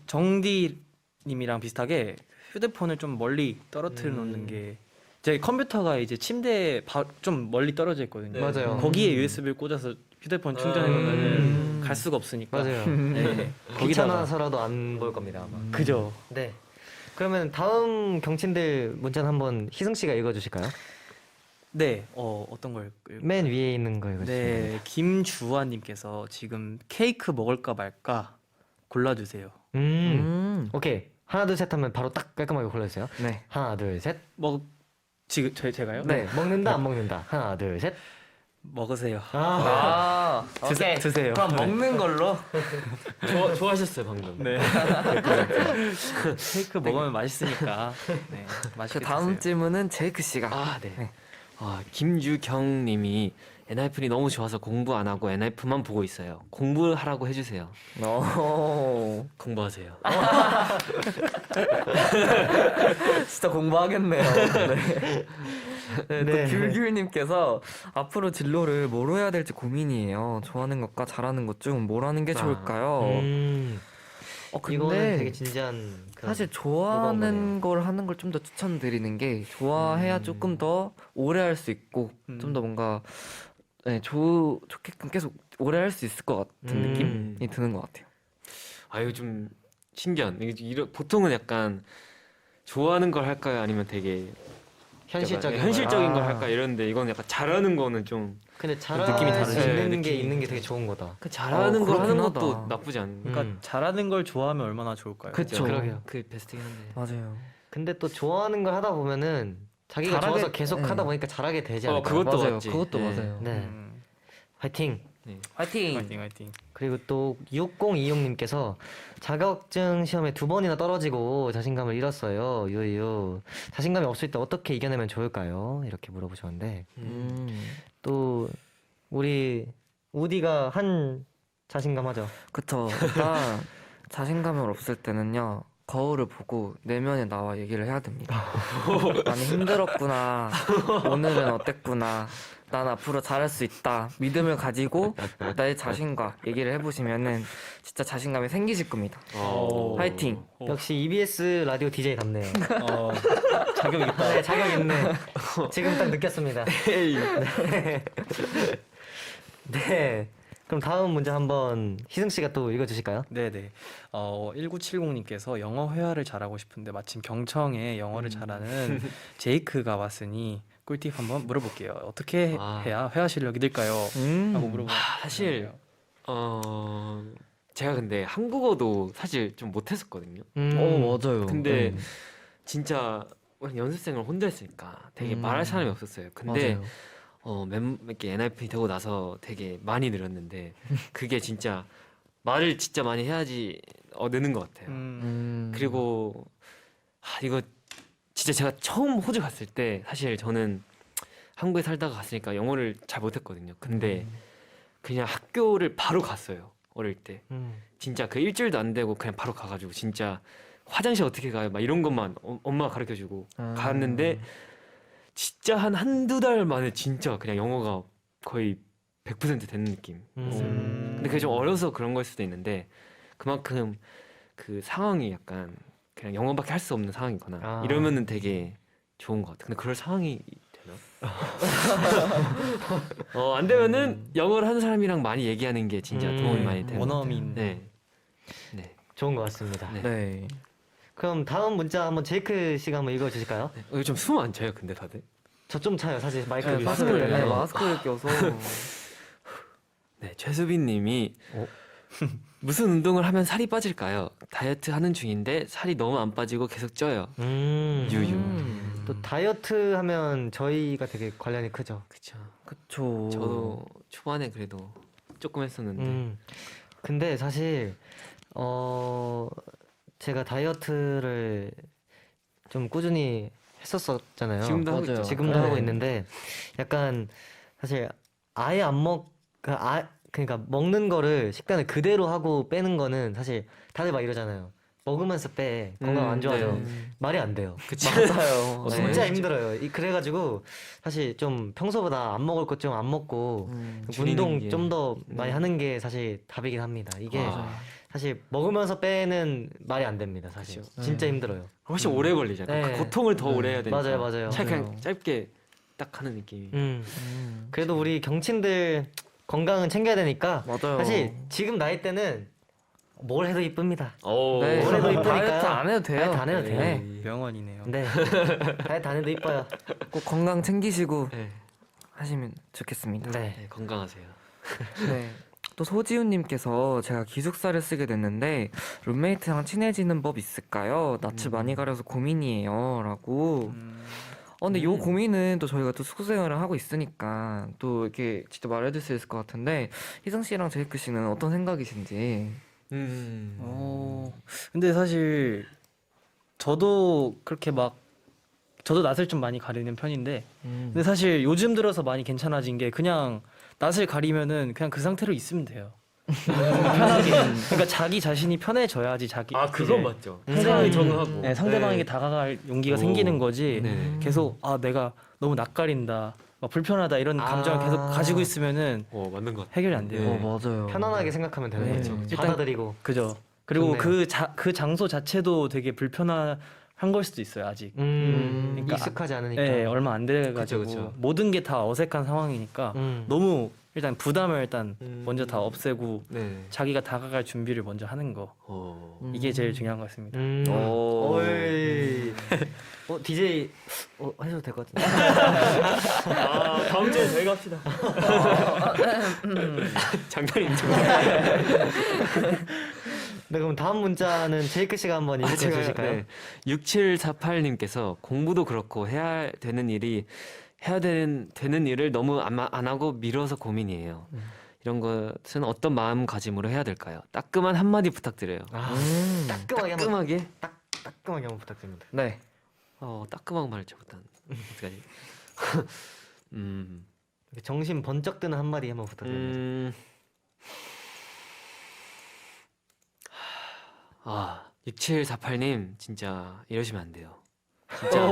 정디님이랑 비슷하게 휴대폰을 좀 멀리 떨어뜨려 놓는 게 제 컴퓨터가 이제 침대에 좀 멀리 떨어져 있거든요.
맞아요.
거기에 USB를 꽂아서 휴대폰 충전해 놓으면 갈 수가 없으니까.
맞아요.
네. 거기다가
귀찮아서라도 안 볼 겁니다 아마.
그죠.
네. 그러면 다음 경친들 문자는 한번 희승 씨가 읽어주실까요?
네. 어떤 걸 읽을까요?
맨 위에 있는 거 읽어주세요.
네, 김주환님께서 지금 케이크 먹을까 말까 골라주세요.
오케이. 하나 둘 셋 하면 바로 딱 깔끔하게 골라주세요.
네.
하나 둘 셋.
지금 제가요?
네. 먹는다 안 먹는다. 하나 둘 셋.
먹으세요.
아,
드세요.
그럼 먹는 걸로.
좋아하셨어요 방금.
네. 케이크 먹으면 맛있으니까. 네,
그
맛있게
다음
드세요.
질문은 제이크 씨가.
아 네.
네.
김유경님이 엔하이픈이 너무 좋아서 공부 안 하고 엔하이픈만 보고 있어요. 공부하라고 해주세요.
오.
공부하세요.
진짜 공부하겠네요. 네. 네,
네.
또 귤귤님께서 앞으로 진로를 뭐로 해야 될지 고민이에요. 좋아하는 것과 잘하는 것 중 뭘 하는 게 좋을까요?
이거는
근데
되게 진지한 그런
사실
무거운
좋아하는 걸 하는 걸 좀 더 추천드리는 게 좋아해야 조금 더 오래 할 수 있고 좀 더 뭔가 좋게끔 계속 오래 할 수 있을 것 같은 느낌이 드는 것 같아요.
아 이거 좀 신기한. 보통은 약간 좋아하는 걸 할까요? 아니면 되게
현실적인
약간 현실적인 걸
아.
할까 이런데 이건 약간 잘하는 거는 좀
근데 잘할
느낌이
수
다르죠.
있는
네,
게
느낌이.
있는 게 되게 좋은 거다.
잘하는 걸
그렇긴
하는
하다.
것도 나쁘지 않은.
그러니까 잘하는 걸 좋아하면 얼마나 좋을까요?
그쵸.
그러게요.
그 베스트긴 한데.
맞아요.
근데 또 좋아하는 걸 하다 보면은 자기가
잘하게-
좋아서 계속
네.
하다 보니까 잘하게 되지 않을까요?
그것도
맞아요.
맞지.
그것도
네.
맞아요.
네. 화이팅!
화이팅!
화이팅.
그리고 또 6026님께서 자격증 시험에 2번이나 떨어지고 자신감을 잃었어요. 유유. 자신감이 없을 때 어떻게 이겨내면 좋을까요? 이렇게 물어보셨는데 또 우리 우디가 한 자신감 하죠.
그쵸. 일단 자신감이 없을 때는요. 거울을 보고 내면에 나와 얘기를 해야 됩니다. 많이 힘들었구나. 오늘은 어땠구나. 난 앞으로 잘할 수 있다. 믿음을 가지고 나의 자신과 얘기를 해보시면은 진짜 자신감이 생기실 겁니다. 화이팅!
역시 EBS 라디오 DJ답네요.
자격 있다.
네, 자격 있네. 지금 딱 느꼈습니다. 네. 네. 그럼 다음 문제 한번 희승 씨가 또 읽어주실까요?
네네. 1970님께서 영어 회화를 잘하고 싶은데 마침 경청에 영어를 잘하는 제이크가 왔으니 꿀팁 한번 물어볼게요. 어떻게
아.
해야 회화 실력이 늘까요? 하고 물어보면
사실 제가 근데 한국어도 사실 좀 못했었거든요.
맞아요.
근데 진짜 연습생을 혼자 했으니까 되게 말할 사람이 없었어요. 근데 이렇게 NIP 되고 나서 되게 많이 늘었는데 그게 진짜 말을 진짜 많이 해야지 느는 것 같아요. 그리고 이거 진짜 제가 처음 호주 갔을 때 사실 저는 한국에 살다가 갔으니까 영어를 잘 못했거든요. 근데 그냥 학교를 바로 갔어요. 어릴 때 진짜 그 일주일도 안 되고 그냥 바로 가가지고 진짜 화장실 어떻게 가요? 막 이런 것만 엄마가 가르쳐주고 갔는데 진짜 한두 달 만에 진짜 그냥 영어가 거의 100% 되는 느낌. 근데 그게 좀 어려서 그런 걸 수도 있는데 그만큼 그 상황이 약간 그냥 영어밖에 할 수 없는 상황이거나 이러면은 되게 좋은 것 같아. 근데 그럴 상황이 되나? 안 되면은 영어를 하는 사람이랑 많이 얘기하는 게 진짜 도움이 많이 되는 것 같아요.
원어민.
네.
좋은 것 같습니다.
네.
네.
그럼 다음 문자 한번 제이크 씨가 한번 읽어주실까요?
여기 좀 숨 안 차요, 근데 다들?
저 좀 차요, 사실 마이크
네,
위에.
마스크를
네.
마스크를 껴서
네, 최수빈님이 무슨 운동을 하면 살이 빠질까요? 다이어트 하는 중인데 살이 너무 안 빠지고 계속 쪄요. 유유.
또 다이어트 하면 저희가 되게 관련이 크죠.
그쵸.
그쵸.
저도 초반에 그래도 조금 했었는데.
근데 사실 제가 다이어트를 좀 꾸준히 했었잖아요.
지금도 하고
맞아요.
있죠.
지금도
네.
하고 있는데 약간 사실 아예 그러니까 먹는 거를 식단을 그대로 하고 빼는 거는 사실 다들 막 이러잖아요. 먹으면서 빼 건강 안 좋아져.
네.
말이 안 돼요.
그치.
맞아요.
네.
진짜 힘들어요. 그래가지고 사실 좀 평소보다 안 먹을 것 좀 안 먹고
줄이는
운동
게.
좀 더 많이 하는 게 사실 답이긴 합니다. 이게
아,
사실 먹으면서 빼는 말이 안 됩니다. 사실
그쵸.
진짜 힘들어요.
훨씬 오래 걸리잖아요.
네.
그 고통을 더 오래 해야 되니까.
맞아요, 맞아요.
차라리 그냥 짧게 딱 하는 느낌이.
그래도 우리 경친들 건강은 챙겨야 되니까
맞아요.
사실 지금 나이 때는 뭘 해도 이쁩니다.
오.
네.
뭘 해도 이쁘니까요.
다이어트 안 해도 돼요.
다이어트 안 해도 돼요.
네.
명언이네요.
네. 다이어트 안 해도 이뻐요.
꼭 건강 챙기시고
네.
하시면 좋겠습니다.
네.
네, 건강하세요.
네. 또 소지훈님께서 제가 기숙사를 쓰게 됐는데 룸메이트랑 친해지는 법 있을까요? 낯을 많이 가려서 고민이에요.라고. 근데 요 고민은 또 저희가 또 숙소생활을 하고 있으니까 또 이렇게 직접 말해줄 수 있을 것 같은데 희성 씨랑 제이크 씨는 어떤 생각이신지.
근데 사실 저도 그렇게 막 저도 낯을 좀 많이 가리는 편인데 근데 사실 요즘 들어서 많이 괜찮아진 게 그냥 낯을 가리면은 그냥 그 상태로 있으면 돼요. 편하게. 그러니까 자기 자신이 편해져야지 자기.
그건
이제
맞죠. 상황이 적응하고.
네, 상대방에게 다가갈 용기가 생기는 거지.
네.
계속 내가 너무 낯가린다, 막 불편하다 이런 감정을 계속 가지고 있으면은
맞는 것 같아요.
해결이 안 돼요.
네.
맞아요.
편안하게 생각하면 되는
네.
거죠.
일단-
받아들이고.
그죠. 그리고
좋네요.
그 장소 자체도 되게 불편한 걸 수도 있어요 아직. 그러니까
익숙하지 않으니까.
네, 얼마 안 돼가지고
그쵸, 그쵸.
모든 게 다 어색한 상황이니까 너무 일단 부담을 일단 먼저 다 없애고
네.
자기가 다가갈 준비를 먼저 하는 거 이게 제일 중요한 것 같습니다.
오.
어이. DJ 하셔도 될 것 같은데.
다음 주에 저희가 합시다.
장난이죠.
네, 그럼 다음 문자는 제이크 씨가 한번 읽어주실까요?
네. 6748님께서 공부도 그렇고 해야 되는 일을 너무 안 하고 미뤄서 고민이에요. 이런 것은 어떤 마음가짐으로 해야 될까요? 따끔한 한마디 부탁드려요.
따끔하게 한번
따끔하게?
따끔하게 한번 부탁드립니다.
네.
따끔하게 말을 잘못한. 어떡하지?
이렇게 정신 번쩍 드는 한마디 한번 부탁드립니다.
6748님 진짜 이러시면 안 돼요. 진짜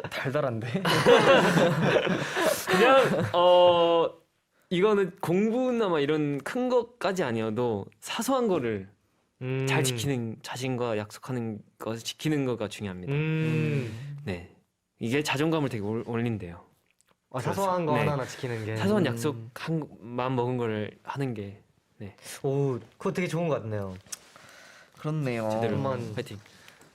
달달한데?
그냥 이거는 공부나 막 이런 큰 것까지 아니어도 사소한 거를 잘 지키는 자신과 약속하는 것을 지키는 거가 중요합니다. 네, 이게 자존감을 되게 올린대요.
사소한 거
네.
하나하나 지키는 게.
사소한 약속 한 마음 먹은 거를 하는 게
오, 그거 되게 좋은 것 같네요.
그렇네요.
제대로
한번
파이팅.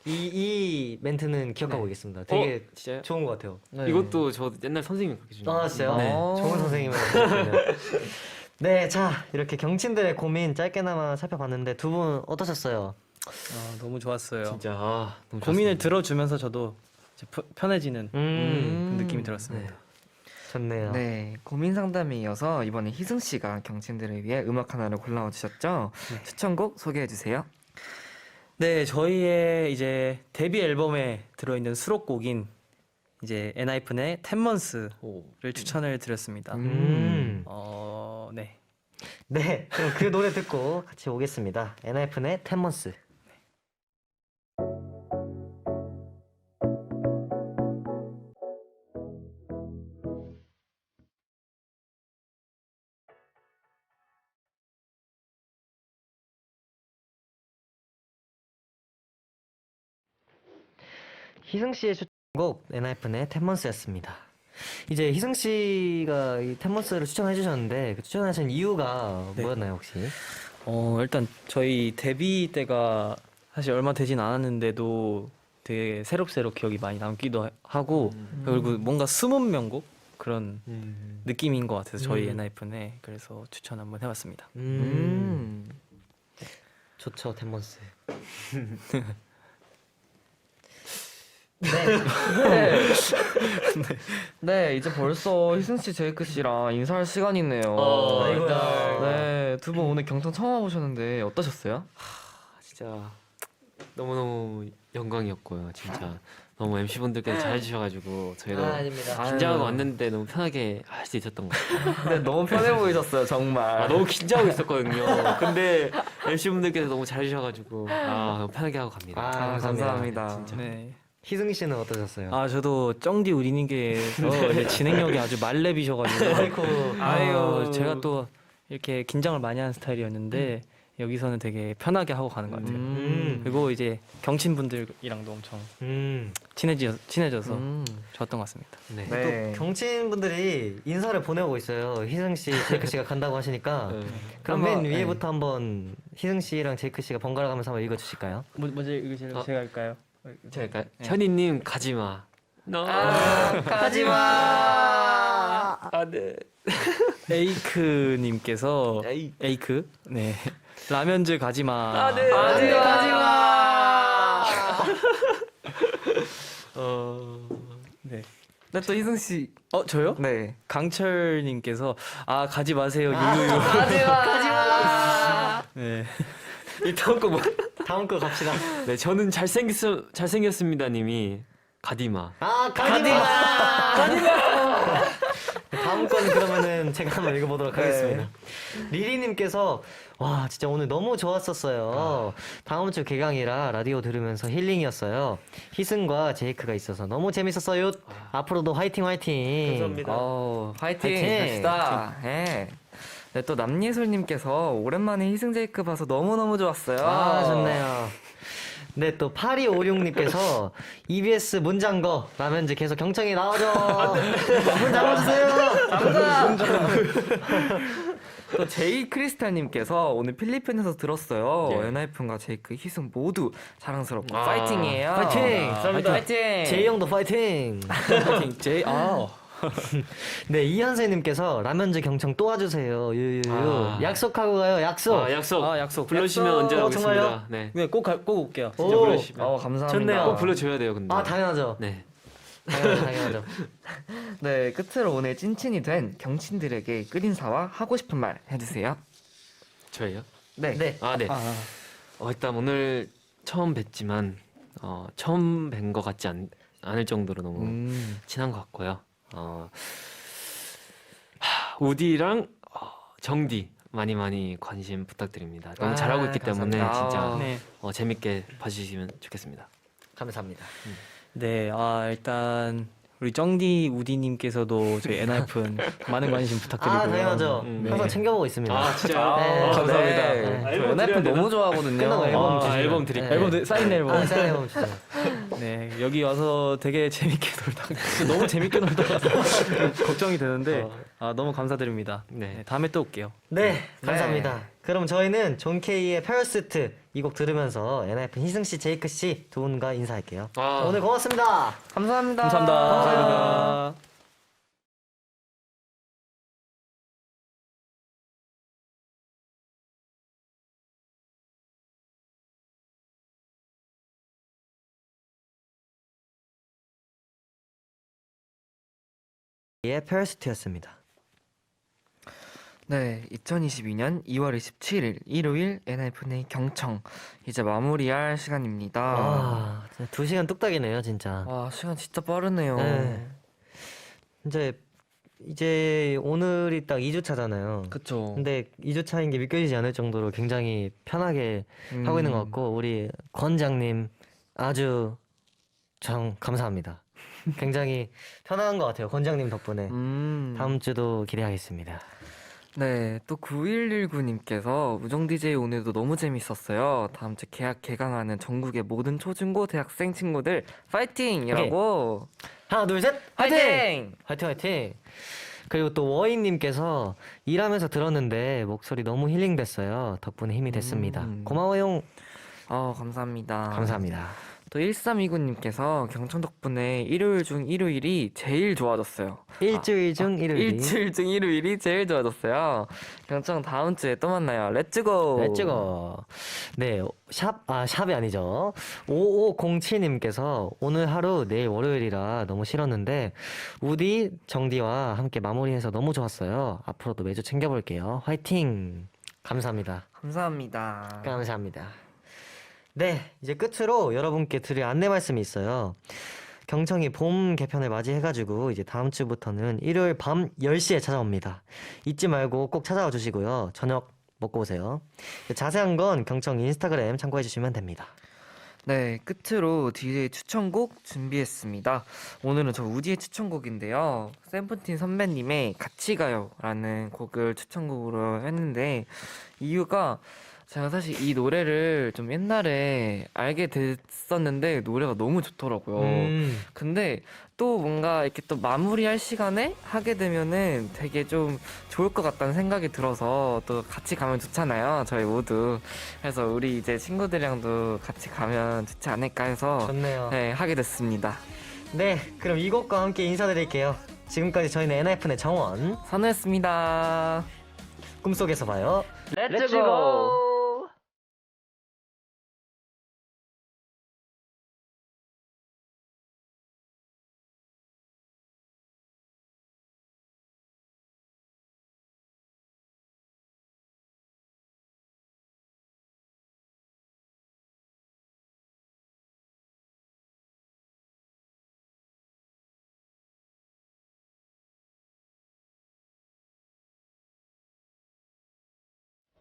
이 멘트는 기억하고 있겠습니다. 되게
진짜요?
좋은 것 같아요.
이것도 저 옛날 선생님이 그렇게 주는
아 진짜요?
네.
좋은 선생님을 만나셨군요. 네, 자 이렇게 경친들의 고민 짧게나마 살펴봤는데 두 분 어떠셨어요?
너무 좋았어요.
진짜 너무
고민을
좋았습니다.
들어주면서 저도 이제 편해지는 그런 느낌이 들었습니다.
좋네요.
네, 고민 상담에 이어서 이번에 희승 씨가 경친들을 위해 음악 하나를 골라와 주셨죠. 추천곡 소개해 주세요.
네, 저희의 이제 데뷔 앨범에 들어있는 수록곡인 이제 엔하이픈의 10months를 추천을 드렸습니다. 네.
네, 그럼 그 노래 듣고 같이 오겠습니다. 엔하이픈의 10months. 희승 씨의 추천곡 엔하이픈의 10months였습니다. 이제 희승 씨가 이 10months를 추천해 주셨는데 그 추천하신 이유가
네.
뭐였나요 혹시?
일단 저희 데뷔 때가 사실 얼마 되진 않았는데도 되게 새록새록 기억이 많이 남기도 하고 그리고 뭔가 숨은 명곡 그런 느낌인 것 같아서 저희 엔하이픈에 그래서 추천 한번 해봤습니다.
좋죠 10months.
네, 이제 벌써 희승 씨, 제이크 씨랑 인사할 시간이네요.
아이고야.
네, 두 분 오늘 경청 처음 와보셨는데 어떠셨어요?
진짜 너무너무 영광이었고요. 진짜 너무 MC 분들께서 잘해주셔가지고 저희도
아닙니다.
긴장하고 왔는데 너무 편하게 할 수 있었던 것 같아요.
근데 너무 편해 보이셨어요, 정말.
너무 긴장하고 있었거든요. 근데 MC 분들께서 너무 잘해주셔가지고 너무 편하게 하고 갑니다.
감사합니다.
진짜.
네.
희승 씨는 어떠셨어요?
저도 쩡디 우리님께서 이제 진행력이 아주 말렙이셔가지고 아유 제가 또 이렇게 긴장을 많이 하는 스타일이었는데 여기서는 되게 편하게 하고 가는 것 같아요. 그리고 이제 경친 분들이랑도 엄청 친해져서 좋았던 것 같습니다.
네.
네.
또 경친 분들이 인사를 보내고 있어요. 희승 씨, 제이크 씨가 간다고 하시니까 그럼
한번,
맨 위에부터 한번 희승 씨랑 제이크 씨가 번갈아 가면서 한번 읽어주실까요?
먼저 읽으실래요? 제가 할까요?
제가 할까요? 현이님 가지마.
가지마.
네.
에이크님께서 에이크 네 라면즈 가지마.
가지마.
네.
네, 또 희승 씨.
저요?
네.
강철님께서 가지 마세요 유유유.
가지마.
네.
이 다음 거 뭐?
다음 거 갑시다.
네, 저는 잘생겼습니다님이 가디마.
가디마. 다음 거는 그러면은 제가 한번 읽어보도록 하겠습니다. 리리님께서 와 진짜 오늘 너무 좋았었어요. 다음 주 개강이라 라디오 들으면서 힐링이었어요. 희승과 제이크가 있어서 너무 재밌었어요. 앞으로도 화이팅 화이팅.
감사합니다.
화이팅.
화이팅!
갑시다. 네. 네, 또 남예솔님께서 오랜만에 희승 제이크 봐서 너무너무 좋았어요.
좋네요. 네, 또 8256님께서 EBS 문장거 라면 이제 계속 경청이 나오죠. 문 잡아주세요.
또 제이 크리스탈님께서 오늘 필리핀에서 들었어요.
예.
엔하이픈과 제이크, 희승 모두 자랑스럽고
아.
파이팅이에요.
파이팅!
감사합니다. 파이팅!
제이 형도 파이팅.
파이팅 제이
네, 이현세님께서 라면즈 경청 또 와주세요. 유유유. 약속하고 가요. 약속.
약속.
약속.
불러주시면
약속.
언제 오겠습니다.
정말요?
네.
네, 꼭 올게요.
진짜
오.
불러주시면.
감사합니다.
좋네요.
꼭 불러줘야 돼요, 근데.
당연하죠.
네.
당연하죠.
네, 끝으로 오늘 찐친이 된 경친들에게 끝인사와 하고 싶은 말 해주세요.
저예요?
네.
네.
네. 일단 오늘 처음 뵀지만 처음 뵌 것 같지 않을 정도로 너무 친한 것 같고요. 우디랑 정디 많이 관심 부탁드립니다. 너무 잘하고 있기 때문에
감사합니다.
진짜
네.
재밌게 봐주시면 좋겠습니다.
감사합니다.
네, 일단 우리 쩡디 우디님께서도 저희 엔하이픈 많은 관심 부탁드리고요.
당연하죠.
네.
항상 챙겨보고 있습니다.
진짜요?
네.
감사합니다.
네.
저 엔하이픈 너무 좋아하거든요.
끝나고 앨범 주시면.
앨범 드릴게요.
앨범 사인 앨범.
사인 앨범 주세요.
네, 여기 와서 되게 재밌게 놀다가 너무 재밌게 놀다가 걱정이 되는데 너무 감사드립니다.
네.
네, 다음에 또 올게요.
네, 감사합니다. 그럼 저희는 존 K의 페어스트 이 곡 들으면서 엔하이픈 희승 씨, 제이크 씨 두 분과 인사할게요.
와.
오늘 고맙습니다.
감사합니다.
감사합니다.
의 페어스트였습니다.
네, 2022년 2월 27일 일요일 엔하이픈의 경청 이제 마무리할 시간입니다.
와, 2시간 뚝딱이네요, 진짜.
와, 시간 진짜 빠르네요.
네. 이제 오늘이 딱 2주 차잖아요.
그쵸.
근데 2주 차인 게 믿겨지지 않을 정도로 굉장히 편하게 하고 있는 것 같고 우리 권장님 아주 감사합니다. 굉장히 편한 것 같아요. 권장님 덕분에. 다음 주도 기대하겠습니다.
네, 또 9119님께서 우정 DJ 오늘도 너무 재밌었어요. 다음 주 개학 개강하는 전국의 모든 초중고 대학생 친구들 파이팅이라고.
하나 둘 셋
파이팅!
화이팅 화이팅. 그리고 또 워인님께서 일하면서 들었는데 목소리 너무 힐링됐어요. 덕분에 힘이 됐습니다. 고마워요.
감사합니다.
감사합니다.
또 1329님께서 경청 덕분에 일요일 중 일요일이 제일 좋아졌어요.
일주일 중 일요일이.
일주일 중 일요일이 제일 좋아졌어요. 경청 다음 주에 또 만나요. 렛츠고.
렛츠고. 네, 샵이 아니죠. 5507님께서 오늘 하루 내일 월요일이라 너무 싫었는데 우디 정디와 함께 마무리해서 너무 좋았어요. 앞으로도 매주 챙겨볼게요. 화이팅. 감사합니다.
감사합니다.
감사합니다. 네, 이제 끝으로 여러분께 드릴 안내 말씀이 있어요. 경청이 봄 개편을 맞이해가지고 이제 다음 주부터는 일요일 밤 10시에 찾아옵니다. 잊지 말고 꼭 찾아와 주시고요. 저녁 먹고 오세요. 자세한 건 경청 인스타그램 참고해 주시면 됩니다.
네, 끝으로 DJ 추천곡 준비했습니다. 오늘은 저 우디의 추천곡인데요. 세븐틴 선배님의 같이 가요라는 곡을 추천곡으로 했는데 이유가 제가 사실 이 노래를 좀 옛날에 알게 됐었는데 노래가 너무 좋더라고요. 근데 또 뭔가 이렇게 또 마무리할 시간에 하게 되면은 되게 좀 좋을 것 같다는 생각이 들어서 또 같이 가면 좋잖아요. 저희 모두. 그래서 우리 이제 친구들이랑도 같이 가면 좋지 않을까 해서
좋네요.
네, 하게 됐습니다.
네, 그럼 이 곡과 함께 인사드릴게요. 지금까지 저희는 엔하이픈의 정원,
선우였습니다.
꿈속에서 봐요.
렛츠고!